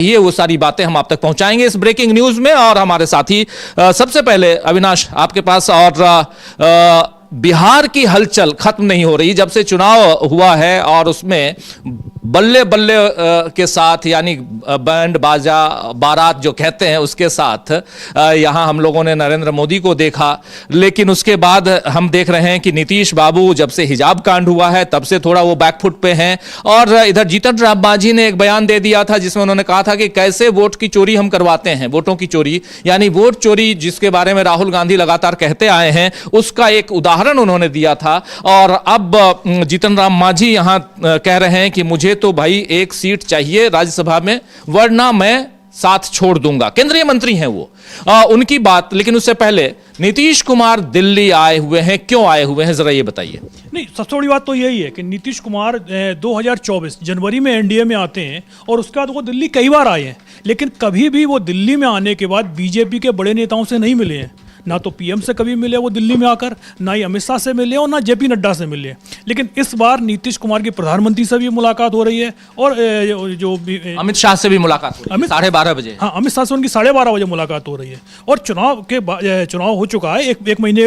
ये वो सारी बातें हम आप तक पहुंचाएंगे इस ब्रेकिंग न्यूज में। और हमारे साथी सबसे पहले अविनाश आपके पास, और बिहार की हलचल खत्म नहीं हो रही जब से चुनाव हुआ है, और उसमें बल्ले बल्ले के साथ, यानी बैंड बाजा बारात जो कहते हैं उसके साथ यहां हम लोगों ने नरेंद्र मोदी को देखा। लेकिन उसके बाद हम देख रहे हैं कि नीतीश बाबू, जब से हिजाब कांड हुआ है तब से थोड़ा वो बैकफुट पे हैं। और इधर जीतन राम मांझी ने एक बयान दे दिया था जिसमें उन्होंने कहा था कि कैसे वोट की चोरी हम करवाते हैं, वोटों की चोरी, यानी वोट चोरी जिसके बारे में राहुल गांधी लगातार कहते आए हैं, उसका एक उदाहरण उन्होंने दिया था। और अब जीतन राम मांझी यहां कह रहे हैं कि मुझे तो भाई एक सीट चाहिए राज्यसभा में, वरना मैं साथ छोड़ दूंगा। केंद्रीय मंत्री हैं वो, उनकी बात। लेकिन उससे पहले नीतीश कुमार दिल्ली आए हुए हैं, क्यों आए हुए हैं जरा ये बताइए। नहीं, सबसे बड़ी बात तो यही है कि नीतीश कुमार 2024 जनवरी में एनडीए में आते हैं और उसके बाद वो दिल्ली कई बार आए हैं, लेकिन कभी भी वो दिल्ली में आने के बाद बीजेपी के बड़े नेताओं से नहीं मिले हैं। ना तो पीएम से कभी मिले वो दिल्ली में आकर, ना ही अमित शाह से मिले और ना जेपी नड्डा से मिले। लेकिन इस बार नीतीश कुमार की प्रधानमंत्री से भी मुलाकात हो रही है, और जो अमित शाह से भी मुलाकात हो रही है 12:30 बजे। हाँ, अमित शाह से उनकी 12:30 बजे मुलाकात हो रही है। और चुनाव हो चुका है, एक महीने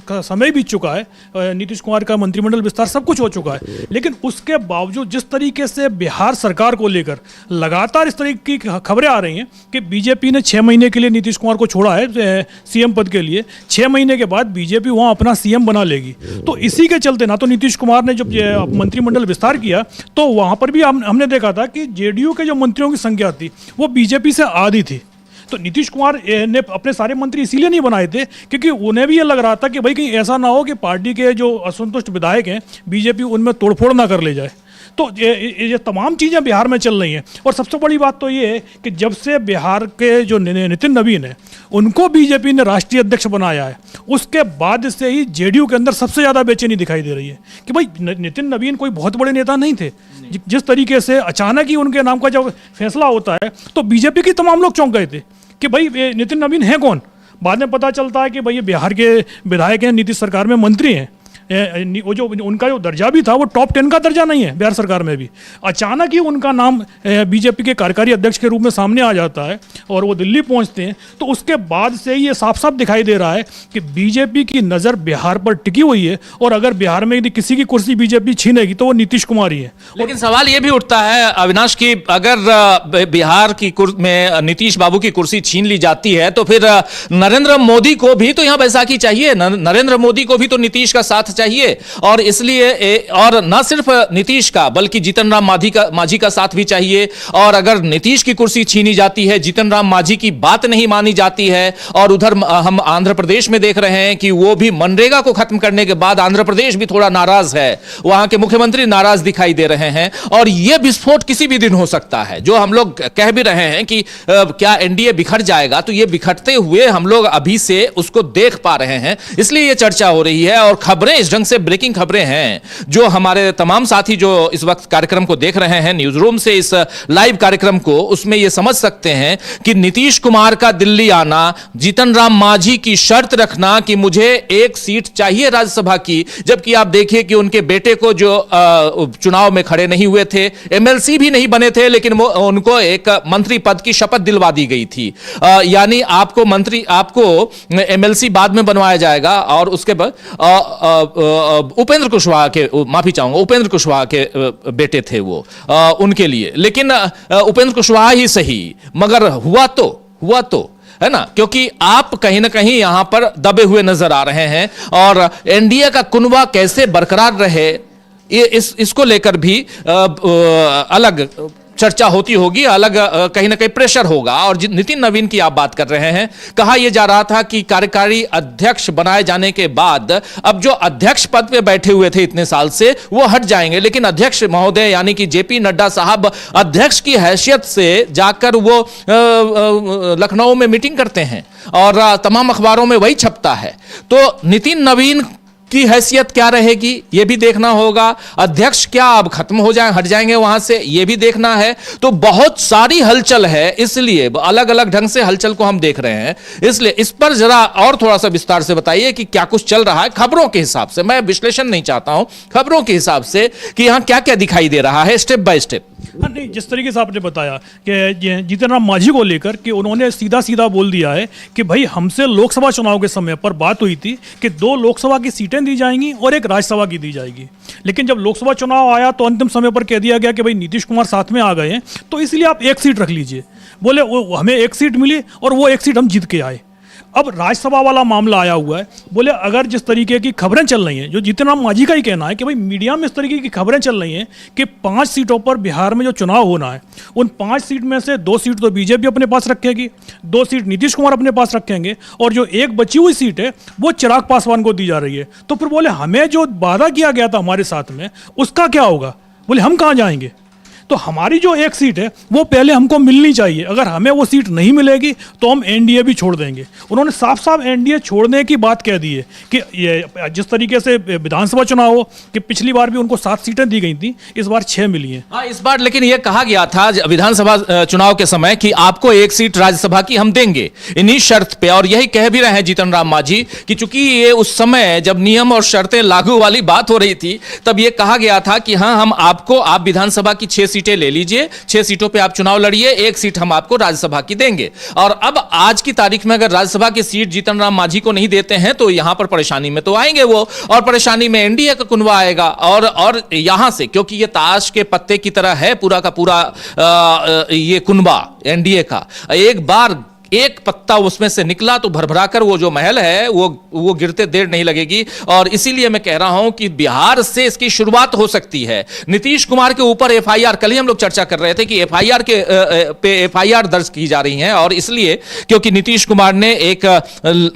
का समय बीत चुका है, नीतीश कुमार का मंत्रिमंडल विस्तार सब कुछ हो चुका है। लेकिन उसके बावजूद जिस तरीके से बिहार सरकार को लेकर लगातार इस तरीके की खबरें आ रही हैं कि बीजेपी ने 6 महीने के लिए नीतीश कुमार को छोड़ा है सीएम पद के लिए, 6 महीने के बाद बीजेपी वहां अपना सीएम बना लेगी। तो इसी के चलते ना तो नीतीश कुमार ने जब मंत्रिमंडल विस्तार किया तो वहां पर भी हमने देखा था कि जेडीयू के जो मंत्रियों की संख्या थी वो बीजेपी से आधी थी। तो नीतीश कुमार ने अपने सारे मंत्री इसीलिए नहीं बनाए थे क्योंकि उन्हें भी ये लग रहा था कि भाई कहीं ऐसा ना हो कि पार्टी के जो असंतुष्ट विधायक हैं बीजेपी उनमें तोड़फोड़ ना कर ले जाए। तो ये तमाम चीज़ें बिहार में चल रही हैं। और सबसे बड़ी बात तो ये है कि जब से बिहार के जो नितिन नवीन है उनको बीजेपी ने राष्ट्रीय अध्यक्ष बनाया है, उसके बाद से ही जेडीयू के अंदर सबसे ज़्यादा बेचैनी दिखाई दे रही है कि भाई नितिन नवीन कोई बहुत बड़े नेता नहीं थे। जिस तरीके से अचानक ही उनके नाम का जब फैसला होता है तो बीजेपी के तमाम लोग चौंक गए थे कि भाई नितिन नवीन है कौन। बाद में पता चलता है कि भाई ये बिहार के विधायक हैं, नीतीश सरकार में मंत्री हैं। वो जो उनका जो दर्जा भी था वो टॉप 10 का दर्जा नहीं है बिहार सरकार में भी। अचानक ही उनका नाम बीजेपी के कार्यकारी अध्यक्ष के रूप में सामने आ जाता है और वो दिल्ली पहुंचते हैं। तो उसके बाद से ये साफ साफ दिखाई दे रहा है कि बीजेपी की नज़र बिहार पर टिकी हुई है, और अगर बिहार में यदि किसी की कुर्सी बीजेपी छीनेगी तो वो नीतीश कुमार ही है। लेकिन सवाल ये भी उठता है अविनाश की, अगर बिहार की में नीतीश बाबू की कुर्सी छीन ली जाती है तो फिर नरेंद्र मोदी को भी तो यहां बैसाखी चाहिए, नरेंद्र मोदी को भी तो नीतीश का साथ चाहिए। और इसलिए और न सिर्फ नीतीश का बल्कि जीतन राम मांझी का साथ भी चाहिए। और अगर नीतीश की कुर्सी छीनी जाती है, जीतन राम मांझी की बात नहीं मानी जाती है, और उधर हम आंध्र प्रदेश में देख रहे हैं कि वो भी मनरेगा को खत्म करने के बाद आंध्र प्रदेश भी थोड़ा नाराज है, वहां के मुख्यमंत्री नाराज दिखाई दे रहे हैं। और यह विस्फोट किसी भी दिन हो सकता है, जो हम लोग कह भी रहे हैं कि क्या एनडीए बिखर जाएगा, तो यह बिखरते हुए हम लोग अभी से उसको देख पा रहे हैं। इसलिए यह चर्चा हो रही है और खबरें इस ढंग से ब्रेकिंग खबरें हैं जो हमारे तमाम साथी जो इस वक्त कार्यक्रम को देख रहे हैं न्यूज रूम से, इस लाइव कार्यक्रम को, उसमें यह समझ सकते हैं कि नीतीश कुमार का दिल्ली आना, जीतन राम मांझी की शर्त रखना कि मुझे एक सीट चाहिए राज्यसभा की, जबकि आप देखिए कि उनके बेटे को जो चुनाव में खड़े नहीं हुए थे, एमएलसी भी नहीं बने थे, लेकिन उनको एक मंत्री पद की शपथ दिलवा दी गई थी। यानी आपको एमएलसी बाद में बनवाया जाएगा, और उसके बाद उपेंद्र कुशवाहा के, माफी चाहूंगा, उपेंद्र कुशवाहा के बेटे थे वो, उनके लिए। लेकिन उपेंद्र कुशवाहा ही सही, मगर हुआ तो है ना, क्योंकि आप कहीं ना कहीं यहां पर दबे हुए नजर आ रहे हैं। और एनडीए का कुनबा कैसे बरकरार रहे, इसको लेकर भी अलग चर्चा होती होगी, अलग कहीं ना कहीं प्रेशर होगा। और नितिन नवीन की आप बात कर रहे हैं, कहा यह जा रहा था कि कार्यकारी अध्यक्ष बनाए जाने के बाद अब जो अध्यक्ष पद पे बैठे हुए थे इतने साल से वो हट जाएंगे, लेकिन अध्यक्ष महोदय यानी कि जेपी नड्डा साहब अध्यक्ष की हैसियत से जाकर वो लखनऊ में मीटिंग करते हैं और तमाम अखबारों में वही छपता है। तो नितिन नवीन की हैसियत क्या रहेगी ये भी देखना होगा, अध्यक्ष क्या अब खत्म हो जाए, हट जाएंगे वहां से, ये भी देखना है। तो बहुत सारी हलचल है, इसलिए अलग अलग ढंग से हलचल को हम देख रहे हैं। इसलिए इस पर जरा और थोड़ा सा विस्तार से बताइए कि क्या कुछ चल रहा है खबरों के हिसाब से, मैं विश्लेषण नहीं चाहता हूं, खबरों के हिसाब से कि यहां क्या क्या दिखाई दे रहा है स्टेप बाय स्टेप। हाँ, नहीं, जिस तरीके से आपने बताया कि जीतन राम मांझी को लेकर कि उन्होंने सीधा सीधा बोल दिया है कि भाई हमसे लोकसभा चुनाव के समय पर बात हुई थी कि 2 लोकसभा की सीटें दी जाएंगी और 1 राज्यसभा की दी जाएगी, लेकिन जब लोकसभा चुनाव आया तो अंतिम समय पर कह दिया गया कि भाई नीतीश कुमार साथ में आ गए हैं तो इसलिए आप 1 सीट रख लीजिए। बोले वो हमें 1 सीट मिली और वो 1 सीट हम जीत के आए। अब राज्यसभा वाला मामला आया हुआ है। बोले अगर जिस तरीके की खबरें चल रही हैं, जो जीतन राम मांझी का ही कहना है कि भाई मीडिया में इस तरीके की खबरें चल रही हैं कि 5 सीटों पर बिहार में जो चुनाव होना है, उन 5 सीट में से 2 सीट तो बीजेपी अपने पास रखेगी, 2 सीट नीतीश कुमार अपने पास रखेंगे और जो 1 बची हुई सीट है वो चिराग पासवान को दी जा रही है। तो फिर बोले हमें जो वादा किया गया था हमारे साथ में उसका क्या होगा? बोले हम कहाँ जाएंगे? तो हमारी जो 1 सीट है वो पहले हमको मिलनी चाहिए, अगर हमें वो सीट नहीं मिलेगी तो हम एनडीए भी छोड़ देंगे। उन्होंने साफ साफ एनडीए छोड़ने की बात कह दी है कि ये जिस तरीके से विधानसभा चुनाव हो कि पिछली बार भी उनको 7 सीटें दी गई थी, इस बार 6 मिली हैं। हाँ, इस बार लेकिन यह कहा गया था विधानसभा चुनाव के समय कि आपको 1 सीट राज्यसभा की हम देंगे इन्हीं शर्त पे, और यही कह भी रहे हैं जीतन राम मांझी कि चूंकि ये उस समय जब नियम और शर्तें लागू वाली बात हो रही थी तब ये कहा गया था कि हाँ हम आपको, आप विधानसभा की 6 सीटें ले लीजिए, 6 सीटों पे आप चुनाव लड़िए, 1 सीट हम आपको राज्यसभा की देंगे। और अब आज की तारीख में अगर राज्यसभा की सीट जीतन राम मांझी को नहीं देते हैं तो यहां पर परेशानी में तो आएंगे वो, और परेशानी में एनडीए का कुनबा आएगा। और यहां से क्योंकि ये ताश के पत्ते की तरह है पूरा का पूरा ये कुनबा एनडीए का, एक बार एक पत्ता उसमें से निकला तो भरभराकर वो जो महल है वो गिरते देर नहीं लगेगी। और इसीलिए मैं कह रहा हूं कि बिहार से इसकी शुरुआत हो सकती है। नीतीश कुमार के ऊपर एफआईआर, कल ही हम लोग चर्चा कर रहे थे कि एफआईआर पे एफआईआर दर्ज की जा रही हैं, और इसलिए क्योंकि नीतीश कुमार ने एक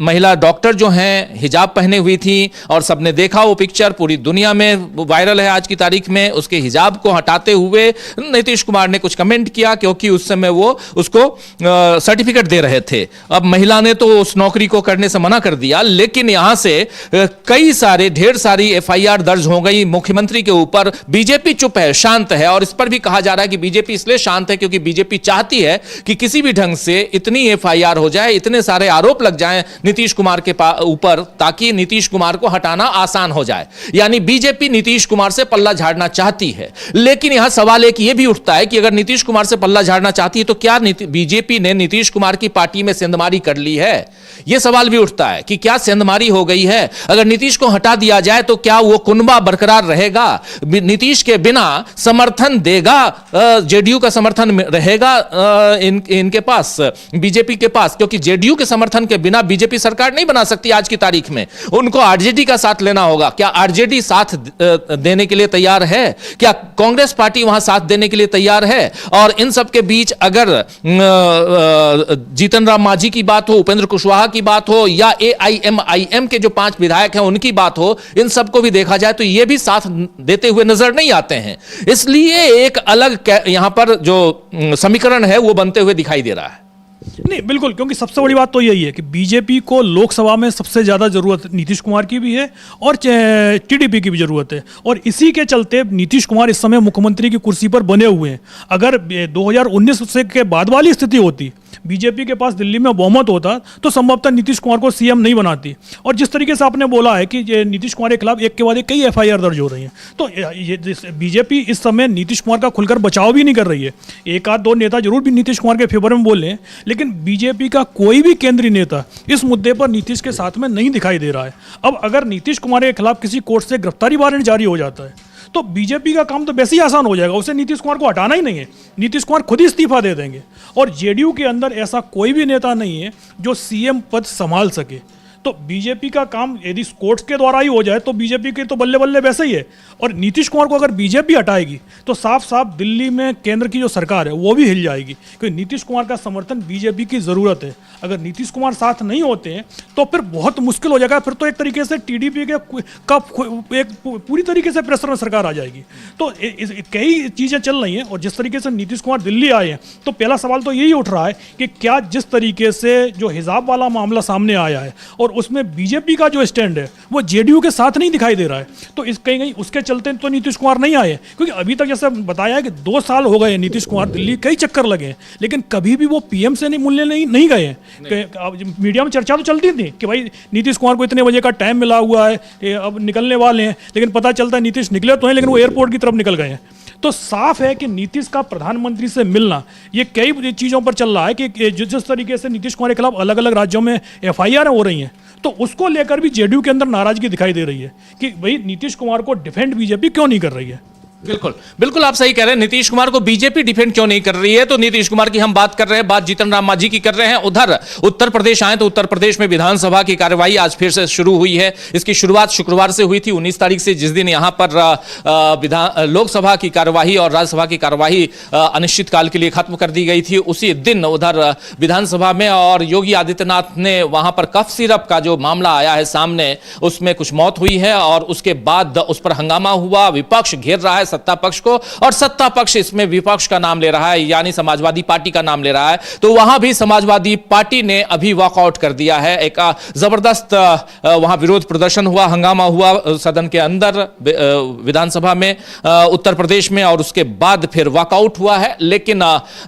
महिला डॉक्टर जो हैं हिजाब पहने हुई थी और सबने देखा वो पिक्चर, पूरी दुनिया में वायरल है आज की तारीख में, उसके हिजाब को हटाते हुए नीतीश कुमार ने कुछ कमेंट किया क्योंकि उस समय वो उसको सर्टिफिकेट दे रहे थे। अब महिला ने तो उस नौकरी को करने से मना कर दिया, लेकिन यहां से कई सारे ढेर सारी एफआईआर दर्ज हो गई मुख्यमंत्री के ऊपर। बीजेपी चुप है, शांत है, और इस पर भी कहा जा रहा है कि बीजेपी इसलिए शांत है क्योंकि बीजेपी चाहती है कि किसी भी ढंग से इतनी एफआईआर हो जाए, इतने सारे आरोप लग जाएं नीतीश कुमार के ऊपर, ताकि नीतीश कुमार को हटाना आसान हो जाए। यानी बीजेपी नीतीश कुमार से पल्ला झाड़ना चाहती है। लेकिन यहां सवाल एक यह भी उठता है कि अगर नीतीश कुमार से पल्ला झाड़ना चाहती है तो क्या बीजेपी ने नीतीश कुमार की पार्टी में सेंधमारी कर ली है? यह सवाल भी उठता है कि क्या सेंधमारी हो गई है? अगर नीतीश को हटा दिया जाए तो क्या वो कुनबा बरकरार रहेगा? नीतीश के बिना समर्थन देगा, जेडीयू का समर्थन रहेगा इनके पास, बीजेपी के पास, क्योंकि जेडीयू के समर्थन के बिना बीजेपी सरकार नहीं बना सकती आज की तारीख में। उनको आरजेडी का साथ लेना होगा। क्या आरजेडी साथ देने के लिए तैयार है? क्या कांग्रेस पार्टी वहां साथ देने के लिए तैयार है? और इन सब के बीच अगर जीतन राम मांझी की बात हो, उपेंद्र कुशवाहा की बात हो, या एआईएमआईएम के जो 5 विधायक हैं उनकी बात हो, इन सबको भी देखा जाए तो ये भी साथ देते हुए नजर नहीं आते हैं। इसलिए एक अलग यहां पर जो समीकरण है वो बनते हुए दिखाई दे रहा है। नहीं, बिल्कुल, क्योंकि सबसे बड़ी बात तो यही है कि बीजेपी को लोकसभा में सबसे ज़्यादा ज़रूरत नीतीश कुमार की भी है और टीडीपी की भी ज़रूरत है, और इसी के चलते नीतीश कुमार इस समय मुख्यमंत्री की कुर्सी पर बने हुए हैं। अगर 2019 से के बाद वाली स्थिति होती, बीजेपी के पास दिल्ली में बहुमत होता, तो संभवतः नीतीश कुमार को सीएम नहीं बनाती। और जिस तरीके से आपने बोला है कि नीतीश कुमार के खिलाफ एक के बाद एक कई एफआईआर दर्ज हो रही हैं, तो बीजेपी इस समय नीतीश कुमार का खुलकर बचाव भी नहीं कर रही है। एक आध दो नेता जरूर भी नीतीश कुमार के फेवर में बोले, लेकिन बीजेपी का कोई भी केंद्रीय नेता इस मुद्दे पर नीतीश के साथ में नहीं दिखाई दे रहा है। अब अगर नीतीश कुमार के खिलाफ किसी कोर्ट से गिरफ्तारी वारंट जारी हो जाता है तो बीजेपी का काम तो वैसे ही आसान हो जाएगा, उसे नीतीश कुमार को हटाना ही नहीं है, नीतीश कुमार खुद ही इस्तीफा दे देंगे। और जेडीयू के अंदर ऐसा कोई भी नेता नहीं है जो सीएम पद संभाल सके। तो बीजेपी का काम यदि कोर्ट्स के द्वारा ही हो जाए तो बीजेपी के तो बल्ले बल्ले वैसे ही है। और नीतीश कुमार को अगर बीजेपी हटाएगी तो साफ साफ दिल्ली में केंद्र की जो सरकार है वो भी हिल जाएगी, क्योंकि नीतीश कुमार का समर्थन बीजेपी की ज़रूरत है। अगर नीतीश कुमार साथ नहीं होते हैं तो फिर बहुत मुश्किल हो जाएगा, फिर तो एक तरीके से टीडीपी के का एक पूरी तरीके से प्रेशर में सरकार आ जाएगी। तो कई चीज़ें चल रही हैं, और जिस तरीके से नीतीश कुमार दिल्ली आए हैं तो पहला सवाल तो यही उठ रहा है कि क्या जिस तरीके से जो हिजाब वाला मामला सामने आया है और उसमें बीजेपी का जो स्टैंड है वो जेडीयू के साथ नहीं दिखाई दे रहा है। तो इस कहीं कहीं उसके चलते तो नीतीश कुमार नहीं आए, क्योंकि अभी तक जैसे बताया कि 2 साल हो गए नीतीश कुमार दिल्ली कई चक्कर लगे हैं, लेकिन कभी भी वो पीएम से नहीं मिलने नहीं गए हैं। मीडिया में चर्चा तो चलती थी कि भाई नीतीश कुमार को इतने बजे का टाइम मिला हुआ है, अब निकलने वाले हैं, लेकिन पता चलता है नीतीश निकले तो हैं लेकिन वो एयरपोर्ट की तरफ निकल गए हैं। तो साफ है कि नीतीश का प्रधानमंत्री से मिलना ये कई चीज़ों पर चल रहा है कि जिस तरीके से नीतीश कुमार के खिलाफ अलग अलग राज्यों में एफआईआर हो रही हैं, तो उसको लेकर भी जेडीयू के अंदर नाराजगी दिखाई दे रही है कि भाई नीतीश कुमार को डिफेंड बीजेपी क्यों नहीं कर रही है। बिल्कुल बिल्कुल आप सही कह रहे हैं, नीतीश कुमार को बीजेपी डिफेंड क्यों नहीं कर रही है। तो नीतीश कुमार की हम बात कर रहे हैं, बात जीतन राम मांझी की कर रहे हैं। उधर उत्तर प्रदेश आए तो उत्तर प्रदेश में विधानसभा की कार्यवाही आज फिर से शुरू हुई है। इसकी शुरुआत शुक्रवार से हुई थी 19 तारीख से, जिस दिन यहां पर लोकसभा की कार्यवाही और राज्यसभा की कार्यवाही अनिश्चितकाल के लिए खत्म कर दी गई थी। उसी दिन उधर विधानसभा में और योगी आदित्यनाथ ने वहां पर कफ सिरप का जो मामला आया है सामने, उसमें कुछ मौत हुई है और उसके बाद उस पर हंगामा हुआ। विपक्ष घेर रहा है सत्ता पक्ष को और सत्ता पक्ष इसमें विपक्ष का नाम ले रहा है, यानी समाजवादी पार्टी का नाम ले रहा है। तो वहां भी समाजवादी पार्टी ने अभी वॉकआउट कर दिया है। एक जबरदस्त वहां विरोध प्रदर्शन हुआ, हंगामा हुआ सदन के अंदर विधानसभा में उत्तर प्रदेश में, और उसके बाद फिर वॉकआउट हुआ है। लेकिन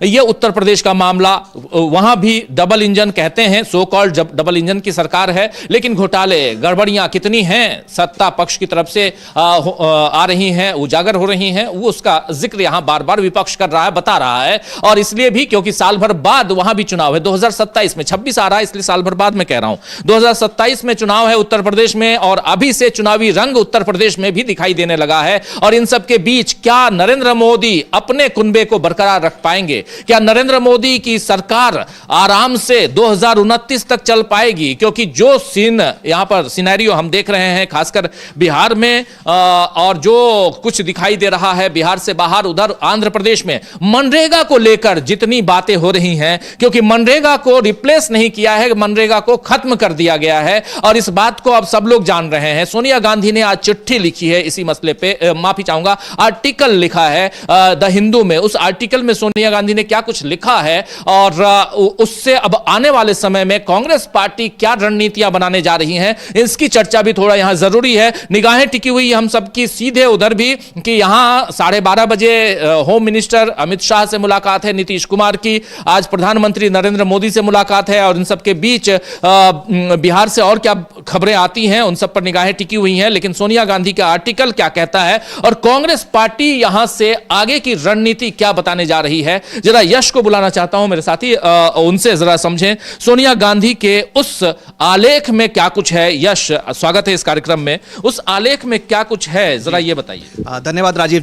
यह उत्तर प्रदेश का मामला, वहां भी डबल इंजन कहते हैं, सो कॉल्ड डबल इंजन की सरकार है, लेकिन घोटाले गड़बड़ियां कितनी हैं सत्ता पक्ष की तरफ से आ रही हैं, उजागर हो रही हैं, वो उसका जिक्र यहां बार बार विपक्ष कर रहा है, बता रहा है। और इसलिए भी क्योंकि साल भर बाद वहां भी चुनाव है 2027 में, 26 आ रहा है इसलिए साल भर बाद में कह रहा हूं, 2027 में चुनाव है उत्तर प्रदेश में, और अभी से चुनावी रंग उत्तर प्रदेश में भी दिखाई देने लगा है। और इन सब के बीच क्या नरेंद्र मोदी अपने कुनबे को बरकरार रख पाएंगे? क्या नरेंद्र मोदी की सरकार आराम से 2029 तक चल पाएगी? क्योंकि जो सीन यहां पर सिनेरियो हम देख रहे हैं खासकर बिहार में, और जो कुछ दिखाई दे रहा है बिहार से बाहर, उधर आंध्र प्रदेश में मनरेगा को लेकर जितनी बातें हो रही हैं, क्योंकि मनरेगा को रिप्लेस नहीं किया है, मनरेगा को खत्म कर दिया गया है, और इस बात को अब सब लोग जान रहे हैं। सोनिया गांधी ने आज चिट्ठी लिखी है इसी मसले पे, माफी चाहूंगा, आर्टिकल लिखा है द हिंदू में। उस आर्टिकल में सोनिया गांधी ने क्या कुछ लिखा है, और उससे अब आने वाले समय में कांग्रेस पार्टी क्या रणनीतियां बनाने जा रही है, इसकी चर्चा भी थोड़ा यहां जरूरी है। निगाहें टिकी हुई हम सबकी सीधे उधर भी कि यहां 12:30 बजे होम मिनिस्टर अमित शाह से मुलाकात है नीतीश कुमार की, आज प्रधानमंत्री नरेंद्र मोदी से मुलाकात है, और इन सबके बीच बिहार से और क्या खबरें आती हैं उन सब पर निगाहें टिकी हुई हैं। लेकिन सोनिया गांधी का आर्टिकल क्या कहता है और कांग्रेस पार्टी यहां से आगे की रणनीति क्या बताने जा रही है, जरा यश को बुलाना चाहता हूं मेरे साथी, उनसे जरा समझें सोनिया गांधी के उस आलेख में क्या कुछ है। यश, स्वागत है इस कार्यक्रम में। उस आलेख में क्या कुछ है, जरा ये बताइए। धन्यवाद राजीव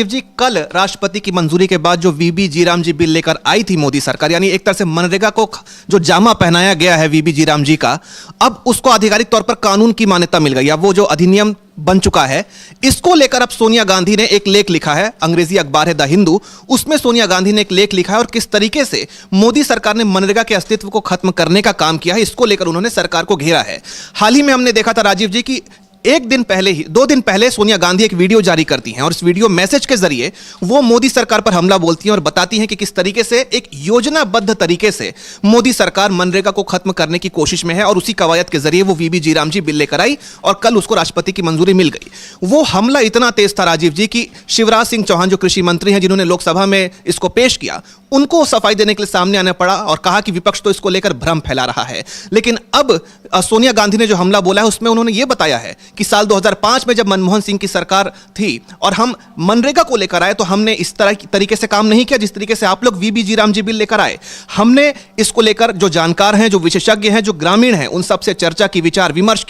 जी, कल राष्ट्रपति की मंजूरी के बाद जो वीबी जीराम जी बिल लेकर आई थी मोदी सरकार, यानी एक तरह से मनरेगा को जो जामा पहनाया गया है वीबी जीराम जी का, अब उसको आधिकारिक तौर पर कानून की मान्यता मिल गई। अब वो जो अधिनियम बन चुका है, इसको लेकर अब सोनिया गांधी ने एक लेख लिखा है, अंग्रेजी अखबार है द हिंदू, उसमें सोनिया गांधी ने एक लेख लिखा है और किस तरीके से मोदी सरकार ने मनरेगा के अस्तित्व को खत्म करने का काम किया है, इसको लेकर उन्होंने सरकार को घेरा है। हाल ही में हमने देखा था राजीव जी की 2 दिन पहले सोनिया गांधी एक वीडियो जारी करती हैं और इस वीडियो मैसेज के जरिए वो मोदी सरकार पर हमला बोलती हैं और बताती हैं कि किस तरीके से एक योजनाबद्ध तरीके से मोदी सरकार मनरेगा को खत्म करने की कोशिश में है, और उसी कवायद के जरिए वो वीबी जीराम जी बिल लेकर आई और कल उसको राष्ट्रपति की मंजूरी मिल गई। वो हमला इतना तेज था राजीव जी कि शिवराज सिंह चौहान जो कृषि मंत्री हैं, जिन्होंने लोकसभा में इसको पेश किया, उनको सफाई देने के लिए सामने आना पड़ा और कहा कि विपक्ष तो इसको लेकर भ्रम फैला रहा है। लेकिन अब सोनिया गांधी ने जो हमला बोला है उसमें उन्होंने यह बताया है कि साल 2005 में जब मनमोहन सिंह की सरकार थी और हम मनरेगा को लेकर आए, तो हमने इस तरीके से काम नहीं किया जिस तरीके से आप लोग वीबी जीराम जी बिल लेकर आए। हमने इसको लेकर जो जानकार हैं, जो विशेषज्ञ हैं, जो ग्रामीण हैं, उन सबसे चर्चा की, विचार विमर्श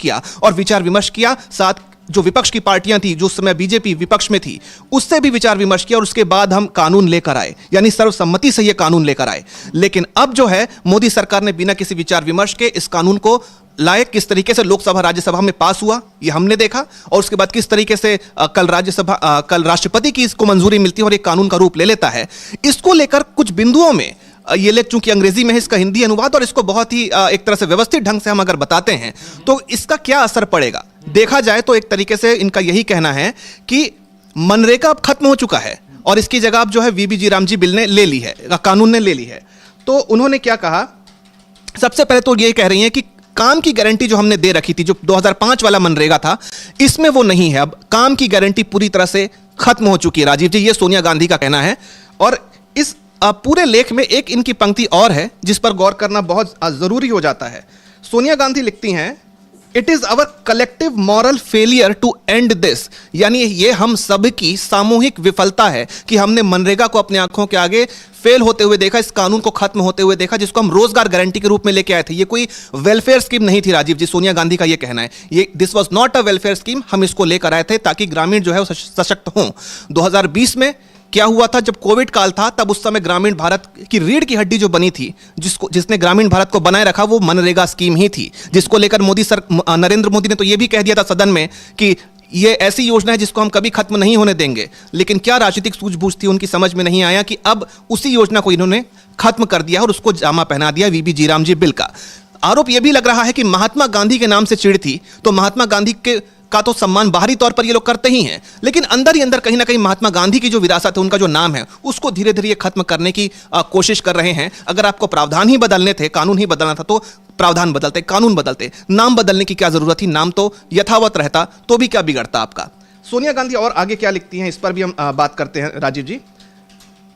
किया, साथ जो विपक्ष की पार्टियां थी, जो उस समय बीजेपी विपक्ष में थी, उससे भी विचार विमर्श किया, और उसके बाद हम कानून लेकर आए, यानी सर्वसम्मति से यह कानून लेकर आए। लेकिन अब जो है मोदी सरकार ने बिना किसी विचार विमर्श के इस कानून को लाए, किस तरीके से लोकसभा राज्यसभा में पास हुआ ये हमने देखा, और उसके बाद किस तरीके से कल राष्ट्रपति की इसको मंजूरी मिलती है और एक कानून का रूप ले लेता है। इसको लेकर कुछ बिंदुओं में ये लेख चूंकि अंग्रेजी में है, इसका हिंदी अनुवाद, और इसको बहुत ही एक तरह से व्यवस्थित ढंग से हम अगर बताते हैं तो इसका क्या असर पड़ेगा, देखा जाए तो एक तरीके से इनका यही कहना है कि मनरेगा अब खत्म हो चुका है और इसकी जगह अब जो है वीबी जीराम जी बिल ने ले ली है, कानून ने ले ली है। तो उन्होंने क्या कहा, सबसे पहले तो ये कह रही हैं कि काम की गारंटी जो हमने दे रखी थी, जो 2005 वाला मनरेगा था, इसमें वो नहीं है। अब काम की गारंटी पूरी तरह से खत्म हो चुकी है राजीव जी, ये सोनिया गांधी का कहना है। और इस पूरे लेख में एक इनकी पंक्ति और है जिस पर गौर करना बहुत जरूरी हो जाता है। सोनिया गांधी लिखती हैं, it is our collective moral failure to end this, यानी ये हम सब की सामूहिक विफलता है कि हमने मनरेगा को अपने आंखों के आगे फेल होते हुए देखा, इस कानून को खत्म होते हुए देखा, जिसको हम रोजगार गारंटी के रूप में लेके आए थे। ये कोई वेलफेयर स्कीम नहीं थी राजीव जी, सोनिया गांधी का ये कहना है। ये this was not a welfare scheme, हम इसको लेकर आए थे ताकि ग्रामीण जो है वो सशक्त हों। 2020 में क्या हुआ था, जब कोविड काल था, तब उस समय ग्रामीण भारत की रीढ़ की हड्डी जो बनी थी, जिसने ग्रामीण भारत को बनाए रखा, वो मनरेगा स्कीम ही थी, जिसको लेकर नरेंद्र मोदी ने तो ये भी कह दिया था सदन में कि ये ऐसी योजना है जिसको हम कभी खत्म नहीं होने देंगे। लेकिन क्या राजनीतिक सूझबूझ थी, उनकी समझ में नहीं आया कि अब उसी योजना को इन्होंने खत्म कर दिया और उसको जामा पहना दिया वीबी जीराम जी बिल का। आरोप यह भी लग रहा है कि महात्मा गांधी के नाम से चिढ़ थी, तो महात्मा गांधी का तो सम्मान बाहरी तौर पर ये लोग करते ही हैं, लेकिन अंदर ही अंदर कहीं ना कहीं महात्मा गांधी की जो विरासत है, उनका जो नाम है, उसको धीरे धीरे ये खत्म करने की कोशिश कर रहे हैं। अगर आपको प्रावधान ही बदलने थे, कानून ही बदलना था, तो प्रावधान बदलते, कानून बदलते, नाम बदलने की क्या जरूरत थी? नाम तो यथावत रहता तो भी क्या बिगड़ता आपका। सोनिया गांधी और आगे क्या लिखती हैं, इस पर भी हम बात करते हैं राजीव जी।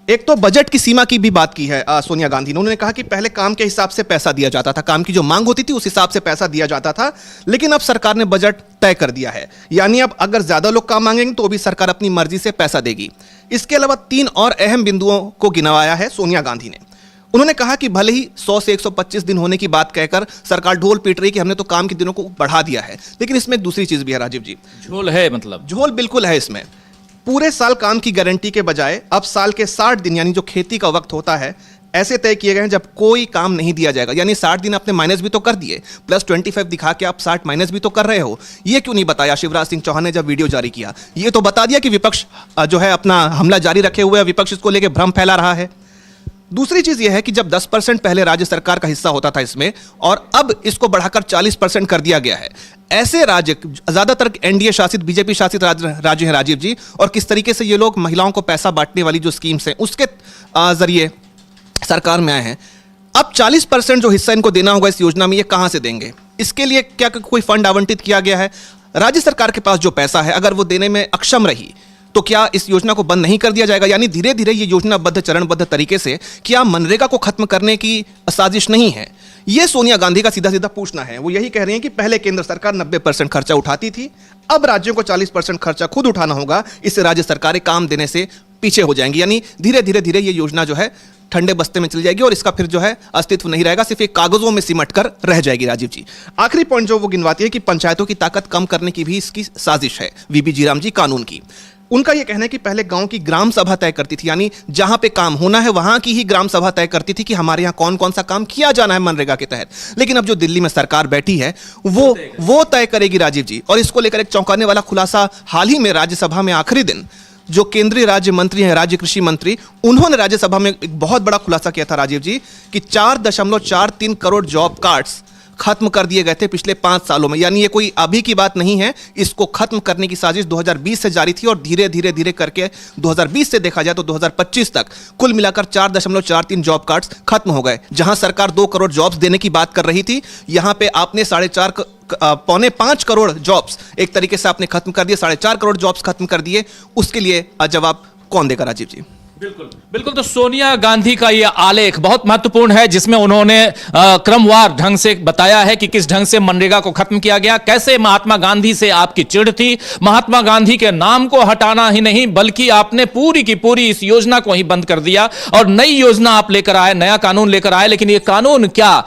एक तो बजट की सीमा की भी बात की है सोनिया गांधी ने। उन्होंने कहा कि पहले काम के हिसाब से पैसा दिया जाता था, काम की जो मांग होती थी उस हिसाब से पैसा दिया जाता था, लेकिन अब सरकार ने बजट तय कर दिया है, यानी अब अगर ज्यादा लोग काम मांगेंगे तो भी सरकार अपनी मर्जी से पैसा देगी। इसके अलावा 3 और अहम बिंदुओं को गिनवाया है सोनिया गांधी ने। उन्होंने कहा कि भले ही 100 से 125 दिन होने की बात कहकर सरकार ढोल पीट रही कि हमने तो काम के दिनों को बढ़ा दिया है, लेकिन इसमें एक दूसरी चीज भी है राजीव जी। झोल है, मतलब झोल बिल्कुल है इसमें। पूरे साल काम की गारंटी के बजाय अब साल के 60 दिन, यानी जो खेती का वक्त होता है, ऐसे तय किए गए हैं जब कोई काम नहीं दिया जाएगा। यानी 60 दिन आपने माइनस भी तो कर दिए, प्लस 25 दिखा के आप 60 माइनस भी तो कर रहे हो। ये क्यों नहीं बताया शिवराज सिंह चौहान ने जब वीडियो जारी किया? ये तो बता दिया कि विपक्ष जो है अपना हमला जारी रखे हुए, विपक्ष इसको लेकर भ्रम फैला रहा है। दूसरी चीज यह है कि जब 10% पहले राज्य सरकार का हिस्सा होता था इसमें, और अब इसको बढ़ाकर 40% कर दिया गया है। ऐसे राज्य, ज्यादातर एनडीए शासित, बीजेपी शासित राज्य हैं राजीव जी, और किस तरीके से ये लोग महिलाओं को पैसा बांटने वाली जो स्कीम्स हैं उसके जरिए सरकार में आए हैं। अब 40% जो हिस्सा इनको देना होगा इस योजना में, ये कहां से देंगे? इसके लिए क्या कोई फंड आवंटित किया गया है? राज्य सरकार के पास जो पैसा है, अगर वो देने में अक्षम रही तो क्या इस योजना को बंद नहीं कर दिया जाएगा? यानी धीरे धीरे ये योजनाबद्ध, चरणबद्ध तरीके से क्या मनरेगा को खत्म करने की साजिश नहीं है? ये सोनिया गांधी का सीधा सीधा पूछना है। वो यही कह रही हैं कि पहले केंद्र सरकार 90% खर्चा उठाती थी, अब राज्यों को 40% खर्चा खुद उठाना होगा, इससे राज्य सरकारें काम देने से पीछे हो जाएंगी। यानी धीरे धीरे ये योजना जो है ठंडे बस्ते में चली जाएगी और इसका फिर जो है अस्तित्व नहीं रहेगा, सिर्फ एक कागजों में सिमट कर रह जाएगी राजीव जी। आखिरी पॉइंट जो वो गिनवाती है कि पंचायतों की ताकत कम करने की भी इसकी साजिश है, वीबी जीराम जी कानून की। उनका यह कहना है कि पहले गांव की ग्राम सभा तय करती थी, यानी जहां पे काम होना है वहां की ही ग्राम सभा तय करती थी कि हमारे यहां कौन कौन सा काम किया जाना है मनरेगा के तहत। लेकिन अब जो दिल्ली में सरकार बैठी है वो तय करेगी राजीव जी। और इसको लेकर एक चौंकाने वाला खुलासा हाल ही में राज्यसभा में आखिरी दिन जो केंद्रीय राज्य मंत्री हैं, राज्य कृषि मंत्री, उन्होंने राज्यसभा में एक बहुत बड़ा खुलासा किया था राजीव जी कि 4.43 करोड़ जॉब कार्ड्स खत्म कर दिए गए थे पिछले 5 सालों में। यानी ये कोई अभी की बात नहीं है, इसको खत्म करने की साजिश 2020 से जारी थी और धीरे धीरे करके 2020 से देखा जाए तो 2025 तक कुल मिलाकर 4.43 जॉब कार्ड्स खत्म हो गए। जहां सरकार 2 करोड़ जॉब्स देने की बात कर रही थी, यहां पे आपने 4.5 करोड़ जॉब्स एक तरीके से आपने खत्म कर दिए, 4.5 करोड़ जॉब्स खत्म कर दिए। उसके लिए जवाब कौन देगा राजीव जी? बिल्कुल बिल्कुल। तो सोनिया गांधी का यह आलेख बहुत महत्वपूर्ण है, जिसमें उन्होंने क्रमवार ढंग से बताया है कि किस ढंग से मनरेगा को खत्म किया गया, कैसे महात्मा गांधी से आपकी चिढ़ थी। महात्मा गांधी के नाम को हटाना ही नहीं, बल्कि आपने पूरी की पूरी इस योजना को ही बंद कर दिया और नई योजना आप लेकर आए, नया कानून लेकर आए। लेकिन यह कानून क्या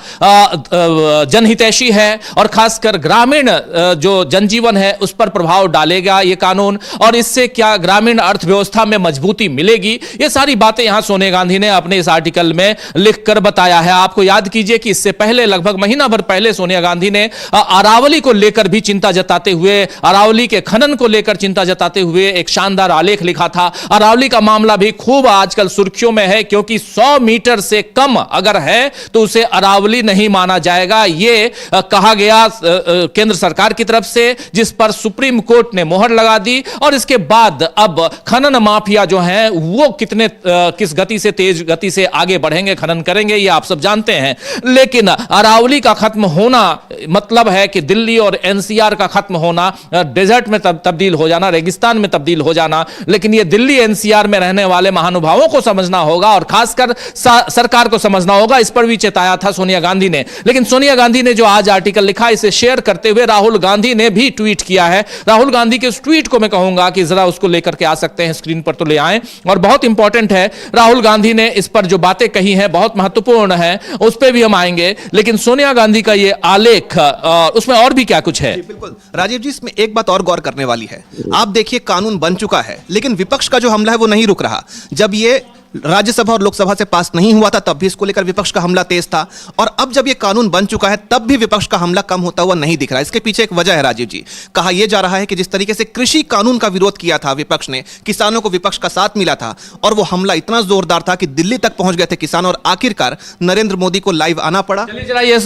जनहितैषी है और खासकर ग्रामीण जो जनजीवन है उस पर प्रभाव डालेगा यह कानून, और इससे क्या ग्रामीण अर्थव्यवस्था में मजबूती मिलेगी? ये सारी बातें यहां सोनिया गांधी ने अपने इस आर्टिकल में लिखकर बताया है। आपको याद कीजिए कि इससे पहले, लगभग महीना भर पहले, सोनिया गांधी ने अरावली को लेकर भी चिंता जताते हुए, अरावली के खनन को लेकर चिंता जताते हुए एक शानदार आलेख लिखा था। अरावली का मामला भी खूब आजकल सुर्खियों में है, क्योंकि 100 मीटर से कम अगर है तो उसे अरावली नहीं माना जाएगा, ये कहा गया केंद्र सरकार की तरफ से, जिस पर सुप्रीम कोर्ट ने मोहर लगा दी। और इसके बाद अब खनन माफिया जो है वो किस गति से, तेज गति से आगे बढ़ेंगे, खनन करेंगे, ये आप सब जानते हैं। लेकिन अरावली का खत्म होना मतलब है कि दिल्ली और एनसीआर का खत्म होना, डेजर्ट में तब्दील हो जाना, रेगिस्तान में तब्दील हो जाना। लेकिन ये दिल्ली एनसीआर में रहने वाले महानुभावों को समझना होगा और खासकर सरकार को समझना होगा। इस पर भी चेताया था सोनिया गांधी ने। लेकिन सोनिया गांधी ने जो आज आर्टिकल लिखा, इसे शेयर करते हुए राहुल गांधी ने भी ट्वीट किया है। राहुल गांधी के उस ट्वीट को मैं कहूंगा कि जरा उसको लेकर के आ सकते हैं, स्क्रीन पर तो ले आएं। और बहुत इंपॉर्टेंट है, राहुल गांधी ने इस पर जो बातें कही हैं बहुत महत्वपूर्ण है, उस पर भी हम आएंगे। लेकिन सोनिया गांधी का ये आलेख, उसमें और भी क्या कुछ है? बिल्कुल राजीव जी, इसमें एक बात और गौर करने वाली है। आप देखिए, कानून बन चुका है, लेकिन विपक्ष का जो हमला है वो नहीं रुक रहा। जब ये राज्यसभा और लोकसभा से पास नहीं हुआ था तब भी इसको लेकर विपक्ष का हमला तेज था, और अब जब ये कानून बन चुका है तब भी विपक्ष का हमला कम होता हुआ नहीं दिख रहा। इसके पीछे एक वजह है राजीव जी। कहा यह जा रहा है कि जिस तरीके से कृषि कानून का विरोध किया था विपक्ष ने, किसानों को विपक्ष का साथ मिला था, और वो हमला इतना जोरदार था कि दिल्ली तक पहुंच गए थे किसान, और आखिरकार नरेंद्र मोदी को लाइव आना पड़ा। चलिए जरा ये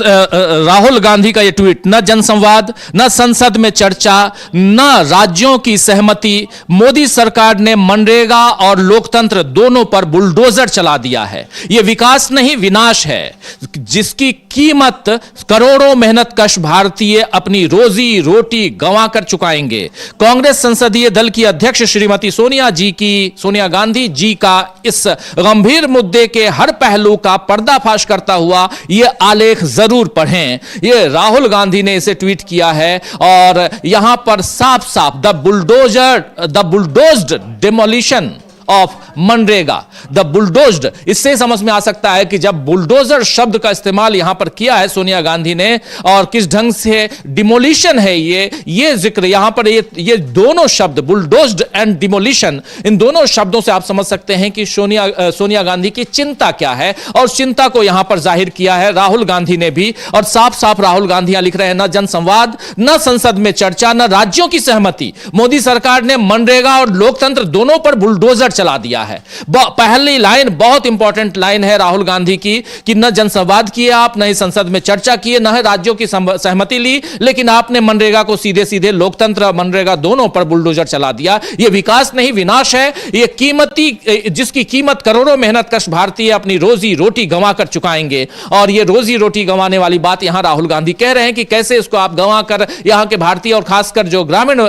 राहुल गांधी का ये ट्वीट, न जनसंवाद, न संसद में चर्चा, न राज्यों की सहमति, मोदी सरकार ने मनरेगा और लोकतंत्र दोनों पर बुलडोजर चला दिया है। यह विकास नहीं विनाश है, जिसकी कीमत करोड़ों मेहनतकश भारतीय अपनी रोजी रोटी गंवा कर चुकाएंगे। कांग्रेस संसदीय दल की अध्यक्ष श्रीमती सोनिया गांधी जी का इस गंभीर मुद्दे के हर पहलू का पर्दाफाश करता हुआ यह आलेख जरूर पढ़ें। यह राहुल गांधी ने इसे ट्वीट किया है, और यहां पर साफ साफ the bulldozed demolition of MNREGA, the bulldozed, इससे समझ में आ सकता है कि जब बुलडोजर शब्द का इस्तेमाल यहां पर किया है सोनिया गांधी ने, और किस ढंग से डिमोलिशन है ये जिक्र यहां पर, ये दोनों शब्द बुलडोज्ड एंड डिमोलिशन, इन दोनों शब्दों से आप समझ सकते हैं कि सोनिया गांधी की चिंता क्या है, और चिंता को यहां पर जाहिर किया है राहुल गांधी ने भी। और साफ साफ राहुल गांधी यहां लिख रहे हैं, न जनसंवाद, न संसद में चर्चा, न राज्यों की सहमति, मोदी सरकार ने मनरेगा और लोकतंत्र दोनों पर बुलडोजर चला दिया है। पहली लाइन बहुत इंपॉर्टेंट लाइन है राहुल गांधी की, कि न जनसंवाद किए आप, न ही संसद में चर्चा किए, न ही राज्यों की सहमति ली, लेकिन आपने मनरेगा को सीधे सीधे, लोकतंत्र मनरेगा दोनों पर बुलडोजर चला दिया। यह विकास नहीं विनाश है, यह जिसकी कीमत करोड़ों मेहनतकश भारतीय अपनी रोजी रोटी गंवा कर चुकाएंगे। और यह रोजी रोटी गंवाने वाली बात यहां राहुल गांधी कह रहे हैं कि कैसे इसको आप गंवा कर यहां के भारतीय और खासकर जो ग्रामीण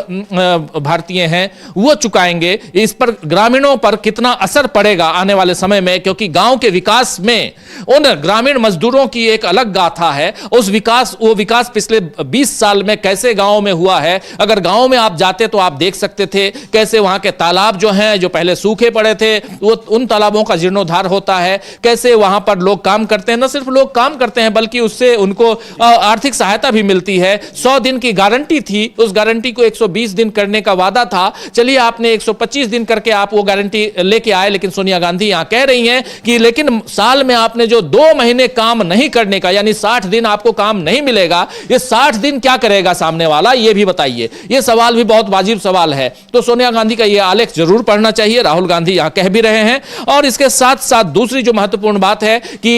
भारतीय हैं वो चुकाएंगे। इस पर ग्रामीणों पर कितना असर पड़ेगा आने वाले समय में, क्योंकि गांव के विकास में उन ग्रामीण मजदूरों की एक अलग गाथा है। वो विकास पिछले 20 साल में कैसे गांव में हुआ है, अगर गांव में आप जाते तो आप देख सकते थे कैसे वहां के तालाब जो हैं, जो पहले सूखे पड़े थे, वो उन तालाबों का जीर्णोद्धार होता है, कैसे वहां पर लोग काम करते हैं, न सिर्फ लोग काम करते हैं बल्कि उससे उनको आर्थिक सहायता भी मिलती है। 100 दिन की गारंटी थी, उस गारंटी को 120 दिन करने का वादा था, चलिए आपने 125 दिन करके आप वो गारंटी लेके आए। लेकिन सोनिया गांधी यहां कह रही हैं कि लेकिन साल में आपने जो 2 महीने काम नहीं करने का, यानी 60 दिन आपको काम नहीं मिलेगा, ये 60 दिन क्या करेगा सामने वाला, ये भी बताइए। ये सवाल भी बहुत वाजिब सवाल है। तो सोनिया गांधी का ये आलेख जरूर पढ़ना चाहिए, राहुल गांधी यहां कह भी रहे हैं। और इसके साथ साथ दूसरी जो महत्वपूर्ण बात है कि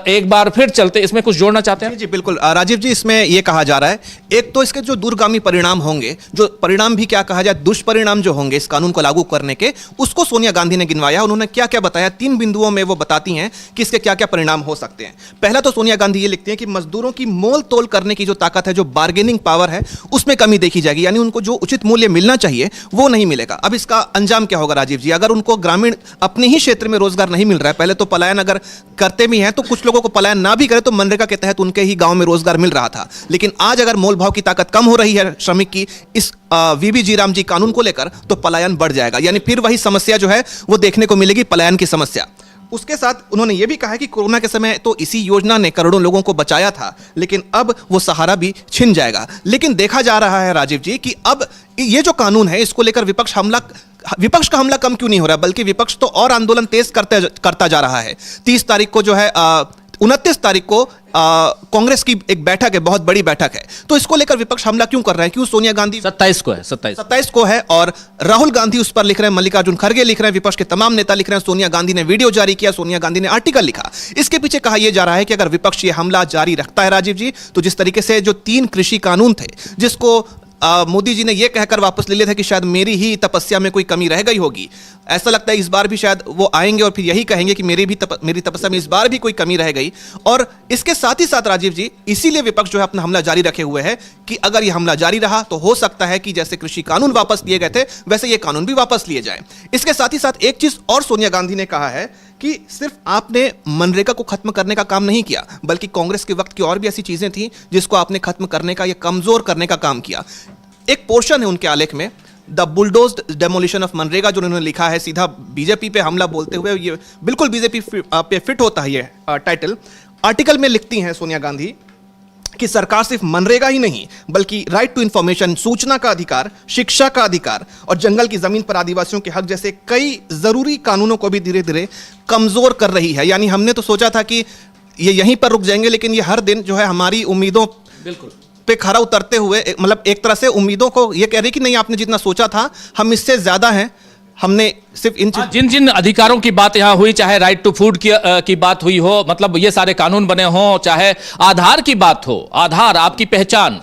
एक बार फिर चलते, इसमें कुछ जोड़ना चाहते हैं? जी बिल्कुल राजीव जी, इसमें यह कहा जा रहा है, एक तो इसके जो दूरगामी परिणाम होंगे, जो परिणाम भी क्या कहा जाए, दुष्परिणाम जो होंगे इस कानून को लागू करने के, उसको सोनिया गांधी ने गिनवाया। उन्होंने क्या क्या बताया, 3 बिंदुओं में वो बताती हैं कि इसके क्या क्या परिणाम हो सकते हैं। पहला तो सोनिया गांधी ये लिखती हैं कि मजदूरों की मोल तोल करने की जो ताकत है, जो बार्गेनिंग पावर है, उसमें कमी देखी जाएगी, यानी उनको जो उचित मूल्य मिलना चाहिए वो नहीं मिलेगा। अब इसका अंजाम क्या होगा राजीव जी, अगर उनको ग्रामीण अपने ही क्षेत्र में रोजगार नहीं मिल रहा है, पहले तो पलायन अगर करते भी हैं तो कुछ लोगों को पलायन ना भी करे तो मनरेगा के तहत उनके ही गांव में रोजगार मिल रहा था, लेकिन आज अगर मोल भाव की ताकत कम हो रही है श्रमिक की इस वीबी जी राम जी कानून को लेकर, तो पलायन बढ़ जाएगा, यानी फिर वही समस्या जो है वो देखने को मिलेगी, पलायन की समस्या। उसके साथ उन्होंने ये भी कहा है कि कोरोना के समय तो इसी योजना ने करोड़ों लोगों को बचाया था, लेकिन अब वो सहारा भी छिन जाएगा। लेकिन देखा जा रहा है राजीव जी कि अब ये जो कानून है इसको लेकर विपक्ष का हमला कम क्यों नहीं हो रहा, बल्कि विपक्ष तो और आंदोलन तेज करता जा रहा है। 30 तारीख को जो है 29 तारीख को कांग्रेस की एक बैठक है, बहुत बड़ी बैठक है, तो इसको लेकर विपक्ष हमला क्यों कर रहे हैं? क्यों सोनिया गांधी 27 को है और राहुल गांधी उस पर लिख रहे हैं, मल्लिकार्जुन खड़गे लिख रहे हैं, विपक्ष के तमाम नेता लिख रहे हैं, सोनिया गांधी ने वीडियो जारी किया, सोनिया गांधी ने आर्टिकल लिखा। इसके पीछे कहा यह जा रहा है कि अगर विपक्ष ये हमला जारी रखता है राजीव जी, तो जिस तरीके से जो 3 कृषि कानून थे जिसको मोदी जी ने यह कहकर वापस ले लिया था कि शायद मेरी ही तपस्या में कोई कमी रह गई होगी। ऐसा लगता है इस बार भी शायद वो आएंगे और फिर यही कहेंगे कि मेरी तपस्या में इस बार भी कोई कमी रह गई। और इसके साथ ही साथ राजीव जी, इसीलिए विपक्ष जो है अपना हमला जारी रखे हुए है कि अगर यह हमला जारी रहा तो हो सकता है कि जैसे कृषि कानून वापस लिए गए थे वैसे ये कानून भी वापस लिए जाए। इसके साथ ही साथ एक चीज और सोनिया गांधी ने कहा है कि सिर्फ आपने मनरेगा को खत्म करने का काम नहीं किया, बल्कि कांग्रेस के वक्त की और भी ऐसी चीजें थी जिसको आपने खत्म करने का या कमजोर करने का काम किया। एक पोर्शन है उनके आलेख में, the bulldozed demolition of MNREGA, जो उन्होंने लिखा है सीधा बीजेपी पे हमला बोलते हुए। ये बिल्कुल बीजेपी पे फिट होता है ये टाइटल। आर्टिकल में लिखती हैं सोनिया गांधी कि सरकार सिर्फ मनरेगा ही नहीं बल्कि राइट टू इंफॉर्मेशन, सूचना का अधिकार, शिक्षा का अधिकार और जंगल की जमीन पर आदिवासियों के हक जैसे कई जरूरी कानूनों को भी धीरे धीरे कमजोर कर रही है। यानी हमने तो सोचा था कि ये यहीं पर रुक जाएंगे, लेकिन ये हर दिन जो है हमारी उम्मीदों बिल्कुल पे खरा उतरते हुए, मतलब एक तरह से उम्मीदों को ये कह रही कि नहीं, आपने जितना सोचा था हम इससे ज्यादा हैं, हमने सिर्फ इन जिन जिन अधिकारों की बात यहाँ हुई, चाहे राइट टू फूड की बात हुई हो, मतलब ये सारे कानून बने हो, चाहे आधार की बात हो, आधार आपकी पहचान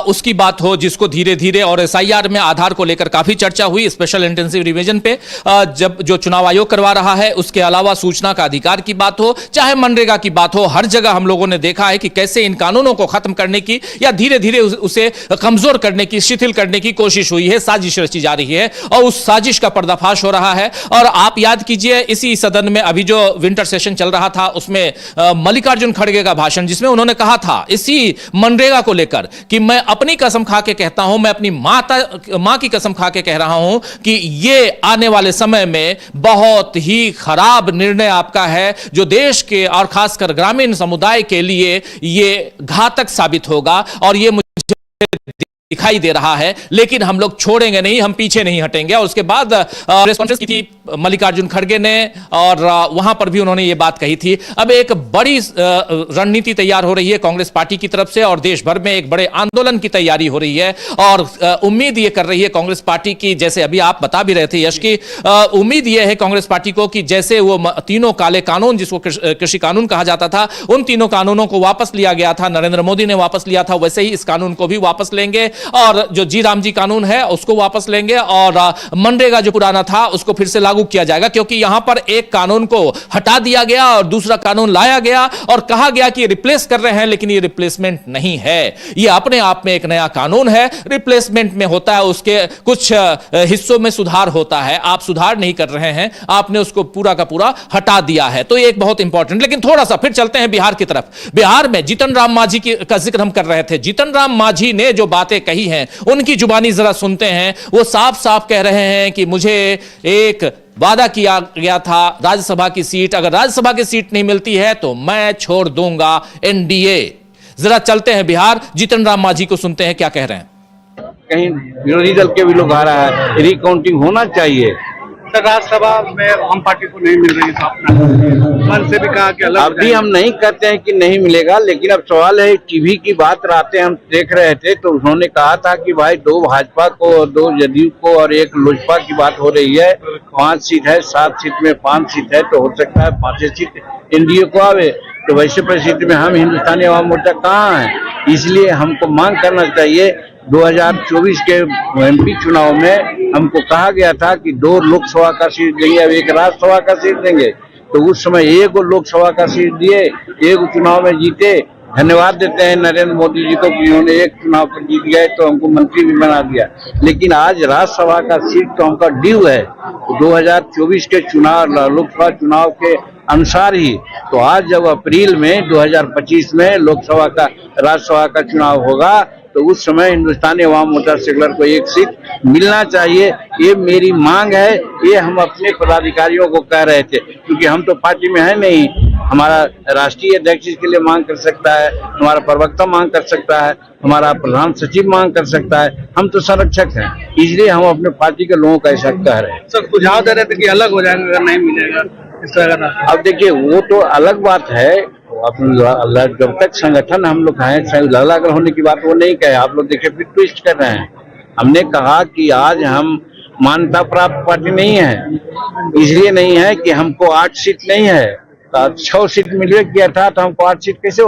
उसकी बात हो, जिसको धीरे धीरे, और एसआईआर में आधार को लेकर काफी चर्चा हुई स्पेशल इंटेंसिव रिवीजन पे जब जो चुनाव आयोग करवा रहा है, उसके अलावा सूचना का अधिकार की बात हो, चाहे मनरेगा की बात हो, हर जगह हम लोगों ने देखा है कि कैसे इन कानूनों को खत्म करने की या धीरे धीरे उसे कमजोर करने की, शिथिल करने की कोशिश हुई है, साजिश रची जा रही है और उस साजिश का पर्दाफाश हो रहा है। और आप याद कीजिए इसी सदन में अभी जो विंटर सेशन चल रहा था उसमें मल्लिकार्जुन खड़गे का भाषण, जिसमें उन्होंने कहा था इसी मनरेगा को लेकर कि मैं अपनी कसम खा के कहता हूं, मैं अपनी मां की कसम खा के कह रहा हूं कि ये आने वाले समय में बहुत ही खराब निर्णय आपका है, जो देश के और खासकर ग्रामीण समुदाय के लिए ये घातक साबित होगा और ये मुझे दिखाई दे रहा है, लेकिन हम लोग छोड़ेंगे नहीं, हम पीछे नहीं हटेंगे। और उसके बाद प्रेस कॉन्फ्रेंस की थी मल्लिकार्जुन खड़गे ने और वहां पर भी उन्होंने ये बात कही थी। अब एक बड़ी रणनीति तैयार हो रही है कांग्रेस पार्टी की तरफ से और देश भर में एक बड़े आंदोलन की तैयारी हो रही है और उम्मीद ये कर रही है कांग्रेस पार्टी की, जैसे अभी आप बता भी रहे थे यश की, उम्मीद यह है कांग्रेस पार्टी को कि जैसे वो तीनों काले कानून, जिसको कृषि कानून कहा जाता था, उन तीनों कानूनों को वापस लिया गया था, नरेंद्र मोदी ने वापस लिया था, वैसे ही इस कानून को भी वापस लेंगे और जो जी राम जी कानून है उसको वापस लेंगे और मनरेगा जो पुराना था उसको फिर से लागू किया जाएगा, क्योंकि यहां पर एक कानून को हटा दिया गया और दूसरा कानून लाया गया और कहा गया कि रिप्लेस कर रहे हैं, लेकिन ये रिप्लेसमेंट नहीं है, ये अपने आप में एक नया कानून है। रिप्लेसमेंट में होता है उसके कुछ हिस्सों में सुधार होता है, आप सुधार नहीं कर रहे हैं, आपने उसको पूरा का पूरा हटा दिया है, तो ये एक बहुत इंपॉर्टेंट। लेकिन थोड़ा सा फिर चलते हैं बिहार की तरफ। बिहार में जीतन राम मांझी का जिक्र हम कर रहे थे। जीतन राम मांझी ने जो बातें कही हैं उनकी जुबानी जरा सुनते हैं। वो साफ साफ कह रहे हैं कि मुझे एक वादा किया गया था राज्यसभा की सीट, अगर राज्यसभा की सीट नहीं मिलती है तो मैं छोड़ दूंगा एनडीए। जरा चलते हैं बिहार, जीतन राम मांझी को सुनते हैं क्या कह रहे हैं। कहीं विरोधी दल के भी लोग आ रहा है, रिकाउंटिंग होना चाहिए। सर राज्यसभा में हम पार्टी को नहीं मिल रही तो अपना मन से भी कहा कि अलग अभी हम नहीं कहते हैं कि नहीं मिलेगा, लेकिन अब सवाल है टीवी की बात रातें हम देख रहे थे तो उन्होंने कहा था कि भाई 2 भाजपा को और 2 जदयू को और 1 लोजपा की बात हो रही है, 5 सीट है, 7 सीट में 5 सीट है, तो हो सकता है 5 सीट एनडीए को आवे। तो वैसे परिस्थिति में हम हिंदुस्तानी अवाम मोर्चा कहाँ है, इसलिए हमको मांग करना चाहिए। 2024 के एमपी चुनाव में हमको कहा गया था कि 2 लोकसभा का सीट देंगे, अब 1 राज्यसभा का सीट देंगे, तो उस समय 1 लोकसभा का सीट दिए, 1 चुनाव में जीते। धन्यवाद देते हैं नरेंद्र मोदी जी को कि उन्होंने 1 चुनाव पर जीत गए तो हमको मंत्री भी बना दिया, लेकिन आज राज्यसभा का सीट तो हमका ड्यू है 2024 के चुनाव, लोकसभा चुनाव के अनुसार ही। तो आज जब अप्रैल में 2025 में लोकसभा का राज्यसभा का चुनाव होगा तो उस समय हिंदुस्तानी अवाम मोर्चा सेकुलर को 1 सीट मिलना चाहिए, ये मेरी मांग है। ये हम अपने पदाधिकारियों को कह रहे थे, क्योंकि हम तो पार्टी में है नहीं। हमारा राष्ट्रीय अध्यक्ष इसके लिए मांग कर सकता है, हमारा प्रवक्ता मांग कर सकता है, हमारा प्रधान सचिव मांग कर सकता है, हम तो संरक्षक हैं, इसलिए हम अपने पार्टी के लोगों का ऐसा कह रहे हैं। सर सुझाव दे रहे थे कि अलग हो जाएंगे अगर नहीं मिलेगा इस तरह। अब देखिए वो तो अलग बात है, जब तक संगठन हम लोग हैं, अलग होने की बात वो नहीं कहे। आप लोग देखिए फिर ट्विस्ट कर रहे हैं। हमने कहा कि आज हम मान्यता प्राप्त पार्टी नहीं है, इसलिए नहीं है कि हमको 8 सीट नहीं है, 6 सीट मिल गया था तो हमको 8 सीट कैसे।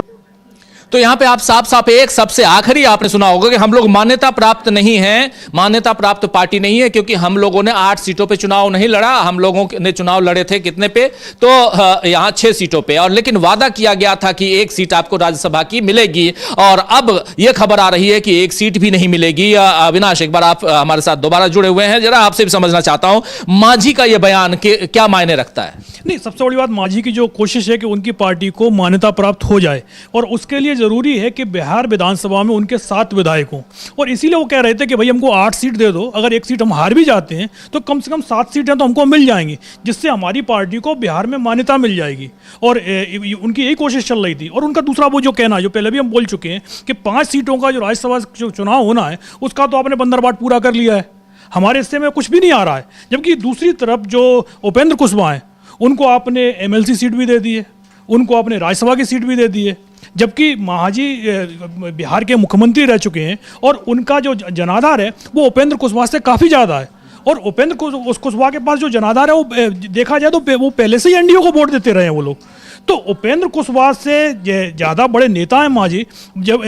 तो यहाँ पे आप साफ साफ एक सबसे आखिरी आपने सुना होगा कि हम लोग मान्यता प्राप्त नहीं हैं, मान्यता प्राप्त पार्टी नहीं है, क्योंकि हम लोगों ने 8 सीटों पे चुनाव नहीं लड़ा। हम लोगों ने चुनाव लड़े थे कितने पे, तो यहाँ 6 सीटों पे, और लेकिन वादा किया गया था कि 1 सीट आपको राज्यसभा की मिलेगी, और अब यह खबर आ रही है कि 1 सीट भी नहीं मिलेगी। अविनाश, एक बार आप हमारे साथ दोबारा जुड़े हुए हैं, जरा आपसे भी समझना चाहता हूं मांझी का यह बयान क्या मायने रखता है। नहीं, सबसे बड़ी बात मांझी की जो कोशिश है कि उनकी पार्टी को मान्यता प्राप्त हो जाए, और उसके लिए जरूरी है कि बिहार विधानसभा में उनके 7 विधायक हों, और इसीलिए वो कह रहे थे कि भाई हमको 8 सीट दे दो, अगर 1 सीट हम हार भी जाते हैं तो कम से कम 7 सीटें तो हमको मिल जाएंगी, जिससे हमारी पार्टी को बिहार में मान्यता मिल जाएगी। और उनकी यही कोशिश चल रही थी। और उनका दूसरा वो जो कहना, जो पहले भी हम बोल चुके हैं कि 5 सीटों का जो राज्यसभा जो चुनाव होना है उसका तो आपने बंदरबाट पूरा कर लिया है, हमारे हिस्से में कुछ भी नहीं आ रहा है। जबकि दूसरी तरफ जो उपेंद्र कुशवाहा हैं, उनको आपने एमएलसी सीट भी दे दी है, उनको आपने राज्यसभा की सीट भी दे दी है, जबकि महाजी बिहार के मुख्यमंत्री रह चुके हैं, और उनका जो जनाधार है वो उपेंद्र कुशवाहा से काफ़ी ज़्यादा है। और उपेंद्र कुशवाहा के पास जो जनाधार है वो देखा जाए तो वो पहले से ही एनडीए को वोट देते रहे हैं वो लोग। तो उपेंद्र कुशवाहा से ज़्यादा बड़े नेता हैं मांझी, जब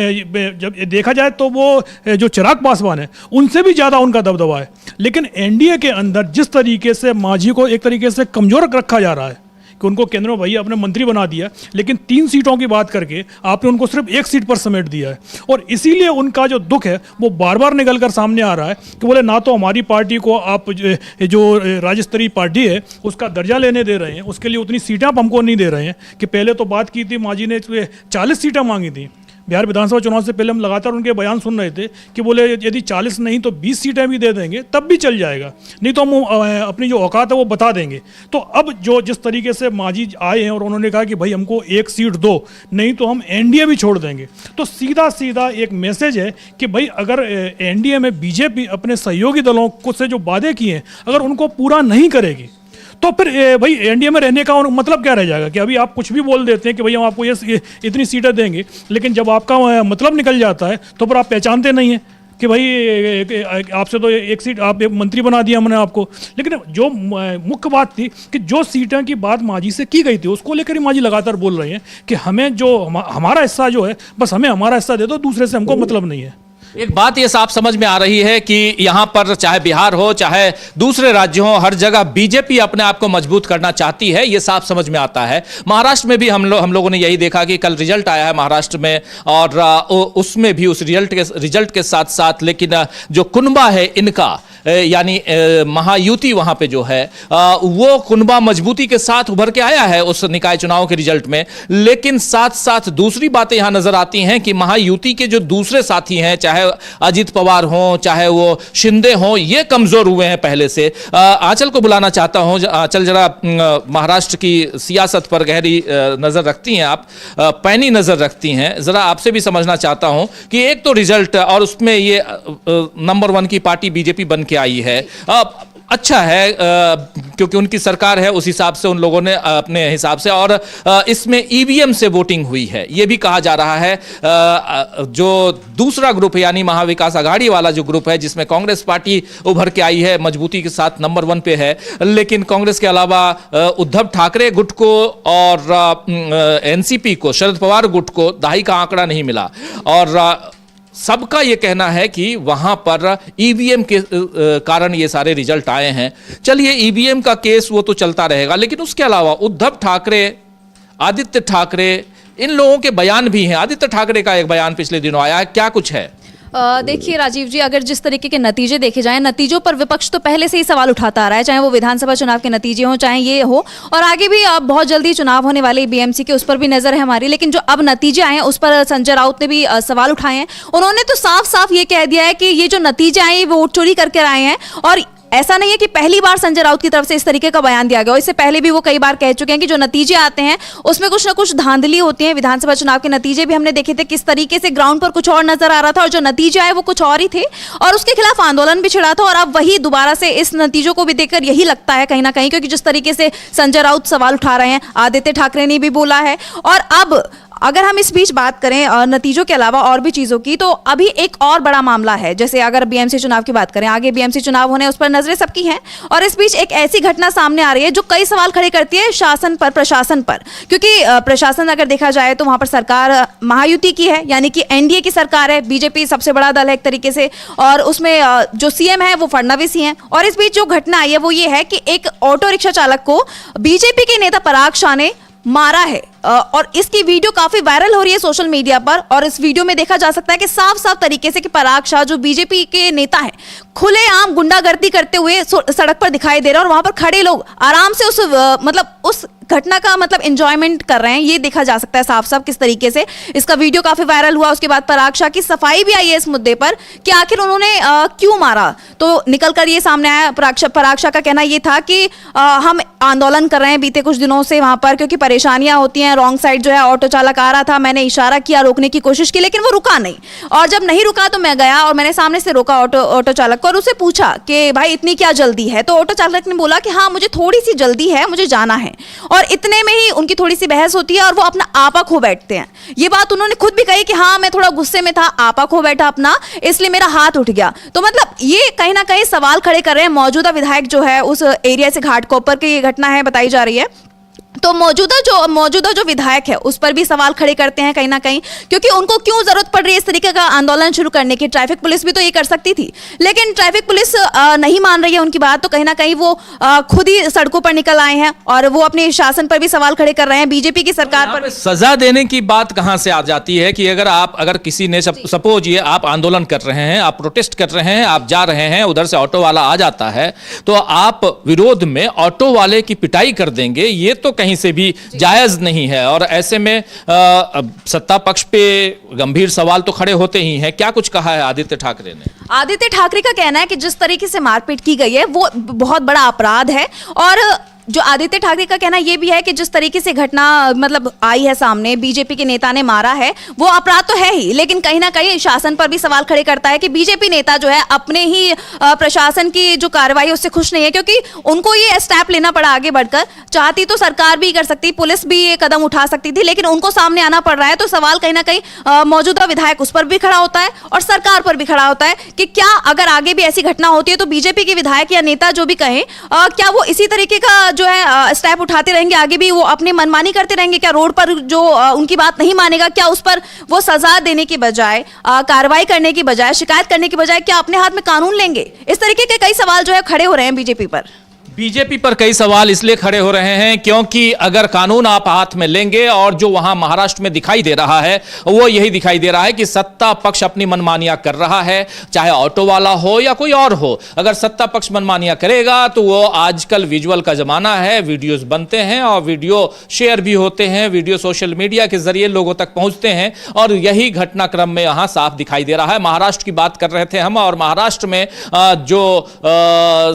देखा जाए तो वो जो चिराग पासवान है उनसे भी ज़्यादा उनका दबदबा है। लेकिन एनडीए के अंदर जिस तरीके से मांझी को एक तरीके से कमज़ोर रखा जा रहा है कि उनको केंद्र में भैया अपने मंत्री बना दिया, लेकिन 3 सीटों की बात करके आपने उनको सिर्फ 1 सीट पर समेट दिया है। और इसीलिए उनका जो दुख है वो बार बार निकल कर सामने आ रहा है कि बोले ना तो हमारी पार्टी को आप जो राज्य स्तरीय पार्टी है उसका दर्जा लेने दे रहे हैं, उसके लिए उतनी सीटें आप हमको नहीं दे रहे हैं। कि पहले तो बात की थी मांझी ने 40 सीटें मांगी थी बिहार विधानसभा चुनाव से पहले, हम लगातार उनके बयान सुन रहे थे कि बोले यदि 40 नहीं तो 20 सीटें भी दे देंगे तब भी चल जाएगा, नहीं तो हम अपनी जो औकात है वो बता देंगे। तो अब जो जिस तरीके से मांझी आए हैं और उन्होंने कहा कि भाई हमको 1 सीट दो, नहीं तो हम एनडीए भी छोड़ देंगे, तो सीधा सीधा एक मैसेज है कि भाई अगर एनडीए में बीजेपी अपने सहयोगी दलों को से जो वादे किए हैं अगर उनको पूरा नहीं करेगी तो फिर भाई एनडीए में रहने का मतलब क्या रह जाएगा। कि अभी आप कुछ भी बोल देते हैं कि भाई हम आपको ये इतनी सीटें देंगे, लेकिन जब आपका मतलब निकल जाता है तो फिर आप पहचानते नहीं हैं कि भाई आपसे तो 1 सीट आप मंत्री बना दिया हमने आपको। लेकिन जो मुख्य बात थी कि जो सीटें की बात मांझी से की गई थी उसको लेकर ही मांझी लगातार बोल रहे हैं कि हमें जो हमारा हिस्सा जो है बस हमें हमारा हिस्सा दे दो, दूसरे से हमको मतलब नहीं है। एक बात ये साफ समझ में आ रही है कि यहां पर चाहे बिहार हो चाहे दूसरे राज्य हो, हर जगह बीजेपी अपने आप को मजबूत करना चाहती है, ये साफ समझ में आता है। महाराष्ट्र में भी हम लोगों ने यही देखा कि कल रिजल्ट आया है महाराष्ट्र में, और उसमें भी उस रिजल्ट के साथ साथ लेकिन जो कुनबा है इनका यानी महायुति वहां पे जो है वो कुनबा मजबूती के साथ उभर के आया है उस निकाय चुनाव के रिजल्ट में। लेकिन साथ साथ दूसरी बातें यहां नजर आती हैं कि महायुति के जो दूसरे साथी हैं, चाहे अजित पवार हो चाहे वो शिंदे हो, ये कमजोर हुए हैं पहले से। आंचल को बुलाना चाहता हूं। आंचल, जरा महाराष्ट्र की सियासत पर गहरी नजर रखती हैं आप, पैनी नजर रखती हैं, जरा आपसे भी समझना चाहता हूं कि एक तो रिजल्ट और उसमें ये नंबर 1 की पार्टी बीजेपी बन के आई है, अच्छा है क्योंकि उनकी सरकार है, उस हिसाब से उन लोगों ने अपने हिसाब से, और इसमें ईवीएम से वोटिंग हुई है ये भी कहा जा रहा है। जो दूसरा ग्रुप है यानी महाविकास आघाड़ी वाला जो ग्रुप है जिसमें कांग्रेस पार्टी उभर के आई है मजबूती के साथ, नंबर 1 पे है, लेकिन कांग्रेस के अलावा उद्धव ठाकरे गुट को और एनसीपी को, शरद पवार गुट को दहाई का आंकड़ा नहीं मिला। और सबका यह कहना है कि वहां पर ईवीएम के कारण ये सारे रिजल्ट आए हैं। चलिए ईवीएम का केस वो तो चलता रहेगा, लेकिन उसके अलावा उद्धव ठाकरे, आदित्य ठाकरे, इन लोगों के बयान भी हैं। आदित्य ठाकरे का एक बयान पिछले दिनों आया है, क्या कुछ है? देखिए राजीव जी, अगर जिस तरीके के नतीजे देखे जाएं, नतीजों पर विपक्ष तो पहले से ही सवाल उठाता आ रहा है, चाहे वो विधानसभा चुनाव के नतीजे हों चाहे ये हो, और आगे भी अब बहुत जल्दी चुनाव होने वाले बीएमसी के उस पर भी नजर है हमारी। लेकिन जो अब नतीजे आए हैं उस पर संजय राउत ने भी सवाल उठाए हैं। उन्होंने तो साफ साफ ये कह दिया है कि ये जो नतीजे आए वो वोट चोरी करके आए हैं, और ऐसा नहीं है कि पहली बार संजय राउत की तरफ से इस तरीके का बयान दिया गया, इससे पहले भी वो कई बार कह चुके हैं कि जो नतीजे आते हैं उसमें कुछ ना कुछ धांधली होती है। विधानसभा चुनाव के नतीजे भी हमने देखे थे किस तरीके से ग्राउंड पर कुछ और नजर आ रहा था और जो नतीजे आए वो कुछ और ही थे, और उसके खिलाफ आंदोलन भी छिड़ा था। और अब वही दोबारा से इस नतीजों को भी देखकर यही लगता है कहीं ना कहीं, क्योंकि जिस तरीके से संजय राउत सवाल उठा रहे हैं, आदित्य ठाकरे ने भी बोला है, और अब अगर हम इस बीच बात करें नतीजों के अलावा और भी चीजों की, तो अभी एक और बड़ा मामला है। जैसे अगर बीएमसी चुनाव की बात करें, आगे बीएमसी चुनाव होने, उस पर नजरें सबकी हैं, और इस बीच एक ऐसी घटना सामने आ रही है जो कई सवाल खड़े करती है शासन पर, प्रशासन पर। क्योंकि प्रशासन अगर देखा जाए तो वहां पर सरकार महायुति की है, यानी कि एनडीए की सरकार है, बीजेपी सबसे बड़ा दल है एक तरीके से, और उसमें जो सीएम है वो फडणवीस ही हैं। और इस बीच जो घटना आई है वो ये है कि एक ऑटो रिक्शा चालक को बीजेपी के नेता पराग शाह ने मारा है, और इसकी वीडियो काफी वायरल हो रही है सोशल मीडिया पर। और इस वीडियो में देखा जा सकता है कि साफ साफ तरीके से कि पराग शाह जो बीजेपी के नेता हैं, खुलेआम गुंडागर्दी करते हुए सड़क पर दिखाई दे रहे हैं, और वहां पर खड़े लोग आराम से उस घटना का एंजॉयमेंट कर रहे हैं। ये देखा जा सकता है साफ साफ किस तरीके से इसका वीडियो काफी वायरल हुआ। उसके बाद पराग शाह की सफाई भी आई है इस मुद्दे पर कि आखिर उन्होंने क्यों मारा। तो निकल कर ये सामने आया, पराग शाह का कहना ये था कि हम आंदोलन कर रहे हैं बीते कुछ दिनों से वहां पर, क्योंकि परेशानियां होती हैं। रॉन्ग साइड जो है ऑटो चालक आ रहा था, मैंने इशारा किया, रोकने की कोशिश की, लेकिन वो रुका नहीं, और जब नहीं रुका तो मैं गया और मैंने सामने से रोका ऑटो चालक को और उससे पूछा कि भाई इतनी क्या जल्दी है। तो ऑटो चालक ने बोला कि हाँ मुझे थोड़ी सी जल्दी है, मुझे जाना है। और इतने में ही उनकी थोड़ी सी बहस होती है और वो अपना आपा खो बैठते हैं। ये बात उन्होंने खुद भी कही कि हाँ मैं थोड़ा गुस्से में था, आपा खो बैठा अपना, इसलिए मेरा हाथ उठ गया। तो मतलब ये कहीं ना कहीं सवाल खड़े कर रहे हैं। मौजूदा विधायक जो है उस एरिया से घाटकोपर की ये घटना है बताई जा रही है, तो मौजूदा जो विधायक है उस पर भी सवाल खड़े करते हैं कहीं ना कहीं, क्योंकि उनको क्यों जरूरत पड़ रही है इस तरीके का आंदोलन शुरू करने की। ट्रैफिक पुलिस भी तो ये कर सकती थी, लेकिन ट्रैफिक पुलिस नहीं मान रही है उनकी बात, तो कहीं ना कहीं वो खुद ही सड़कों पर निकल आए हैं और वो अपने शासन पर भी सवाल खड़े कर रहे हैं, बीजेपी की सरकार पर। सजा देने की बात कहां से आ जाती है कि अगर किसी ने सपोज ये आप आंदोलन कर रहे हैं, आप प्रोटेस्ट कर रहे हैं, आप जा रहे हैं, उधर से ऑटो वाला आ जाता है, तो आप विरोध में ऑटो वाले की पिटाई कर देंगे, ये तो कहीं से भी जायज नहीं है। और ऐसे में सत्ता पक्ष पे गंभीर सवाल तो खड़े होते ही हैं। क्या कुछ कहा है आदित्य ठाकरे ने? आदित्य ठाकरे का कहना है कि जिस तरीके से मारपीट की गई है वो बहुत बड़ा अपराध है, और जो आदित्य ठाकरे का कहना यह भी है कि जिस तरीके से घटना आई है सामने, बीजेपी के नेता ने मारा है, वो अपराध तो है ही, लेकिन कहीं ना कहीं शासन पर भी सवाल खड़े करता है कि बीजेपी नेता जो है अपने ही प्रशासन की जो कार्रवाई उससे खुश नहीं है, क्योंकि उनको ये स्टेप लेना पड़ा आगे बढ़कर। चाहती तो सरकार भी कर सकती, पुलिस भी ये कदम उठा सकती थी, लेकिन उनको सामने आना पड़ रहा है। तो सवाल कहीं ना कहीं मौजूदा विधायक उस पर भी खड़ा होता है और सरकार पर भी खड़ा होता है कि क्या अगर आगे भी ऐसी घटना होती है तो बीजेपी के विधायक या नेता जो भी कहें, क्या वो इसी तरीके का जो है स्टेप उठाते रहेंगे, आगे भी वो अपनी मनमानी करते रहेंगे? क्या रोड पर जो उनकी बात नहीं मानेगा, क्या उस पर वो सजा देने की बजाय, कार्रवाई करने की बजाय, शिकायत करने की बजाय क्या अपने हाथ में कानून लेंगे? इस तरीके के कई सवाल जो है खड़े हो रहे हैं बीजेपी पर कई सवाल इसलिए खड़े हो रहे हैं क्योंकि अगर कानून आप हाथ में लेंगे, और जो वहां महाराष्ट्र में दिखाई दे रहा है वो यही दिखाई दे रहा है कि सत्ता पक्ष अपनी मनमानियां कर रहा है, चाहे ऑटो वाला हो या कोई और हो। अगर सत्ता पक्ष मनमानियां करेगा तो वो आजकल विजुअल का जमाना है, वीडियोस बनते हैं और वीडियो शेयर भी होते हैं, वीडियो सोशल मीडिया के जरिए लोगों तक पहुंचते हैं, और यही घटनाक्रम में यहां साफ दिखाई दे रहा है। महाराष्ट्र की बात कर रहे थे हम, और महाराष्ट्र में जो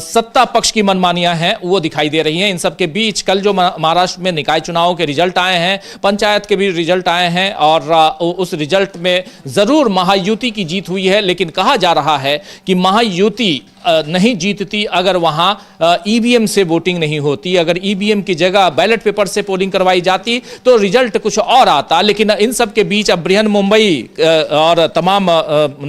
सत्ता पक्ष की मनमानियां हैं वो दिखाई दे रही हैं। इन सब के बीच कल जो महाराष्ट्र में निकाय चुनावों के रिजल्ट आए हैं, पंचायत के भी रिजल्ट आए हैं, और उस रिजल्ट में जरूर महायुति की जीत हुई है, लेकिन कहा जा रहा है कि महायुति नहीं जीतती अगर वहां ईवीएम से वोटिंग नहीं होती। अगर ईवीएम की जगह बैलेट पेपर से पोलिंग करवाई जाती तो रिजल्ट कुछ और आता। लेकिन इन सब के बीच अब बृहन मुंबई और तमाम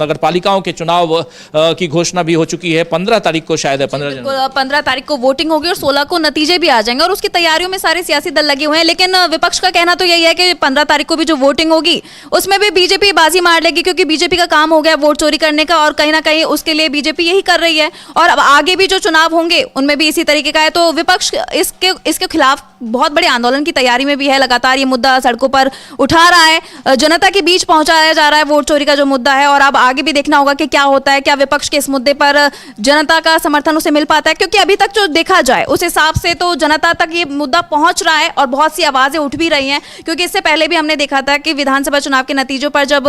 नगर पालिकाओं के चुनाव की घोषणा भी हो चुकी है। 15 तारीख को शायद है, 15 तारीख को वोटिंग होगी और 16 को नतीजे भी आ जाएंगे, और उसकी तैयारियों में सारे सियासी दल लगे हुए हैं। लेकिन विपक्ष का कहना तो यही है कि 15 तारीख को भी जो वोटिंग होगी उसमें भी बीजेपी बाजी मार लेगी, क्योंकि बीजेपी का काम हो गया वोट चोरी करने का, और कहीं ना कहीं उसके लिए बीजेपी यही कर रही है। और अब आगे भी जो चुनाव होंगे उनमें भी इसी तरीके का है। तो विपक्ष इसके खिलाफ बहुत बड़े आंदोलन की तैयारी में भी है, लगातार ये मुद्दा सड़कों पर उठा रहा है, जनता के बीच पहुंचाया जा रहा है वोट चोरी का जो मुद्दा है। और अब आगे भी देखना होगा कि क्या होता है, क्या विपक्ष के इस मुद्दे पर जनता का समर्थन उसे मिल पाता है, क्योंकि अभी तक जो देखा जाए उस हिसाब से तो जनता तक ये मुद्दा पहुंच रहा है और बहुत सी आवाजें उठ भी रही हैं। क्योंकि इससे पहले भी हमने देखा था कि विधानसभा चुनाव के नतीजों पर जब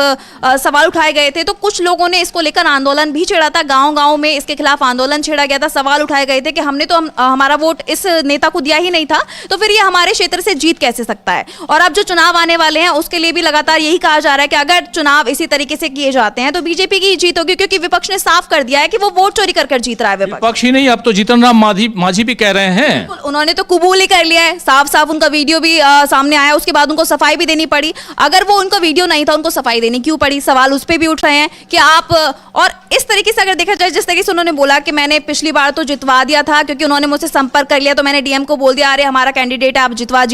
सवाल उठाए गए थे तो कुछ लोगों ने इसको लेकर आंदोलन भी छेड़ा था, गाँव में इसके खिलाफ आंदोलन छेड़ा गया था, सवाल उठाए गए थे कि हमने तो हमारा वोट इस नेता को दिया ही नहीं था। तो फिर ये हमारे क्षेत्र से जीत कैसे सकता है। और अब जो चुनाव आने वाले हैं उसके लिए भी लगातार यही कहा जा रहा है कि अगर चुनाव इसी तरीके से किए जाते हैं तो बीजेपी की जीत होगी, क्योंकि विपक्ष ने साफ कर दिया है कि वो वोट चोरी कर जीत रहा है विपक्ष। विपक्ष ही नहीं, अब तो जीतन राम मांझी भी कह रहे हैं। उन्होंने तो कबूल ही कर लिया है, साफ साफ उनका वीडियो भी सामने आया, उसके बाद उनको सफाई भी देनी पड़ी। अगर वो उनका वीडियो नहीं था, उनको सफाई देनी क्यों पड़ी, सवाल उस पर भी उठ रहे हैं कि आप। और इस तरीके से अगर देखा जाए, जिस तरीके से उन्होंने बोला कि मैंने पिछली बार तो जितवा दिया था क्योंकि उन्होंने मुझसे संपर्क कर लिया, तो मैंने डीएम को बोल दिया अरे हमारा कैंडिडेट आप जितवा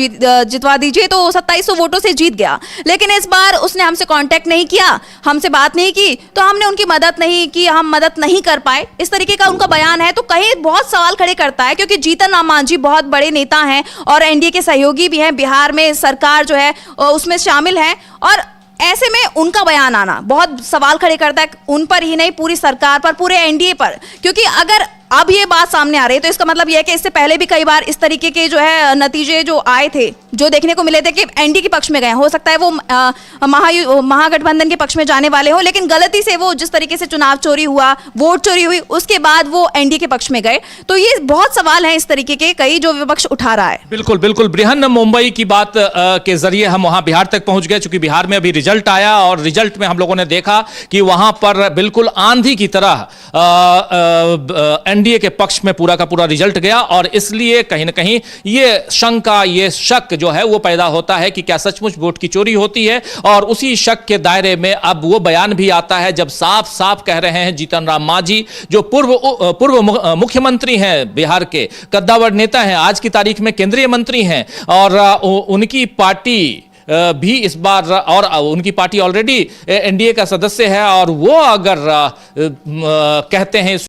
दीजिए, तो 2700 वोटों से जीत गया। लेकिन इस बार उसने हमसे कांटेक्ट नहीं किया, हमसे बात नहीं की, तो हमने उनकी मदद नहीं की, हम मदद नहीं कर पाए, इस तरीके का उनका बयान है। तो कहीं बहुत सवाल खड़े करता है, क्योंकि जीतन राम मांझी बहुत बड़े नेता हैं और एनडीए के सहयोगी भी हैं, बिहार में सरकार जो है उसमें शामिल है, और ऐसे में उनका बयान आना बहुत सवाल खड़े करता है, उन पर ही नहीं पूरी सरकार पर, पूरे एनडीए पर। क्योंकि अगर अब ये बात सामने आ रही है तो इसका मतलब यह है कि इससे पहले भी कई बार इस तरीके के जो है नतीजे जो आए थे, जो देखने को मिले थे कि एनडीए के पक्ष में गए, हो सकता है वो महागठबंधन के पक्ष में जाने वाले हो, लेकिन गलती से वो जिस तरीके से चुनाव चोरी हुआ, वोट चोरी हुई, उसके बाद वो एनडीए के पक्ष में गए। तो ये बहुत सवाल हैं इस तरीके के कई जो विपक्ष उठा रहा है। बिल्कुल बिल्कुल, बृहन मुंबई की बात के जरिए हम वहां बिहार तक पहुंच गए, क्योंकि बिहार में अभी रिजल्ट आया और रिजल्ट में हम लोगों ने देखा कि वहां पर बिल्कुल आंधी की तरह एनडीए के पक्ष में पूरा का पूरा रिजल्ट गया, और इसलिए कहीं ना कहीं ये शंका, ये शक जो है वो पैदा होता है कि क्या सचमुच वोट की चोरी होती है। और उसी शक के दायरे में अब वो बयान भी आता है जब साफ साफ कह रहे हैं जीतन राम मांझी, जो पूर्व मुख्यमंत्री हैं बिहार के, कद्दावर नेता हैं, आज की तारीख में केंद्रीय मंत्री हैं, और उनकी पार्टी भी इस बार, और उनकी पार्टी ऑलरेडी एनडीए का सदस्य है, और वो अगर कहते हैं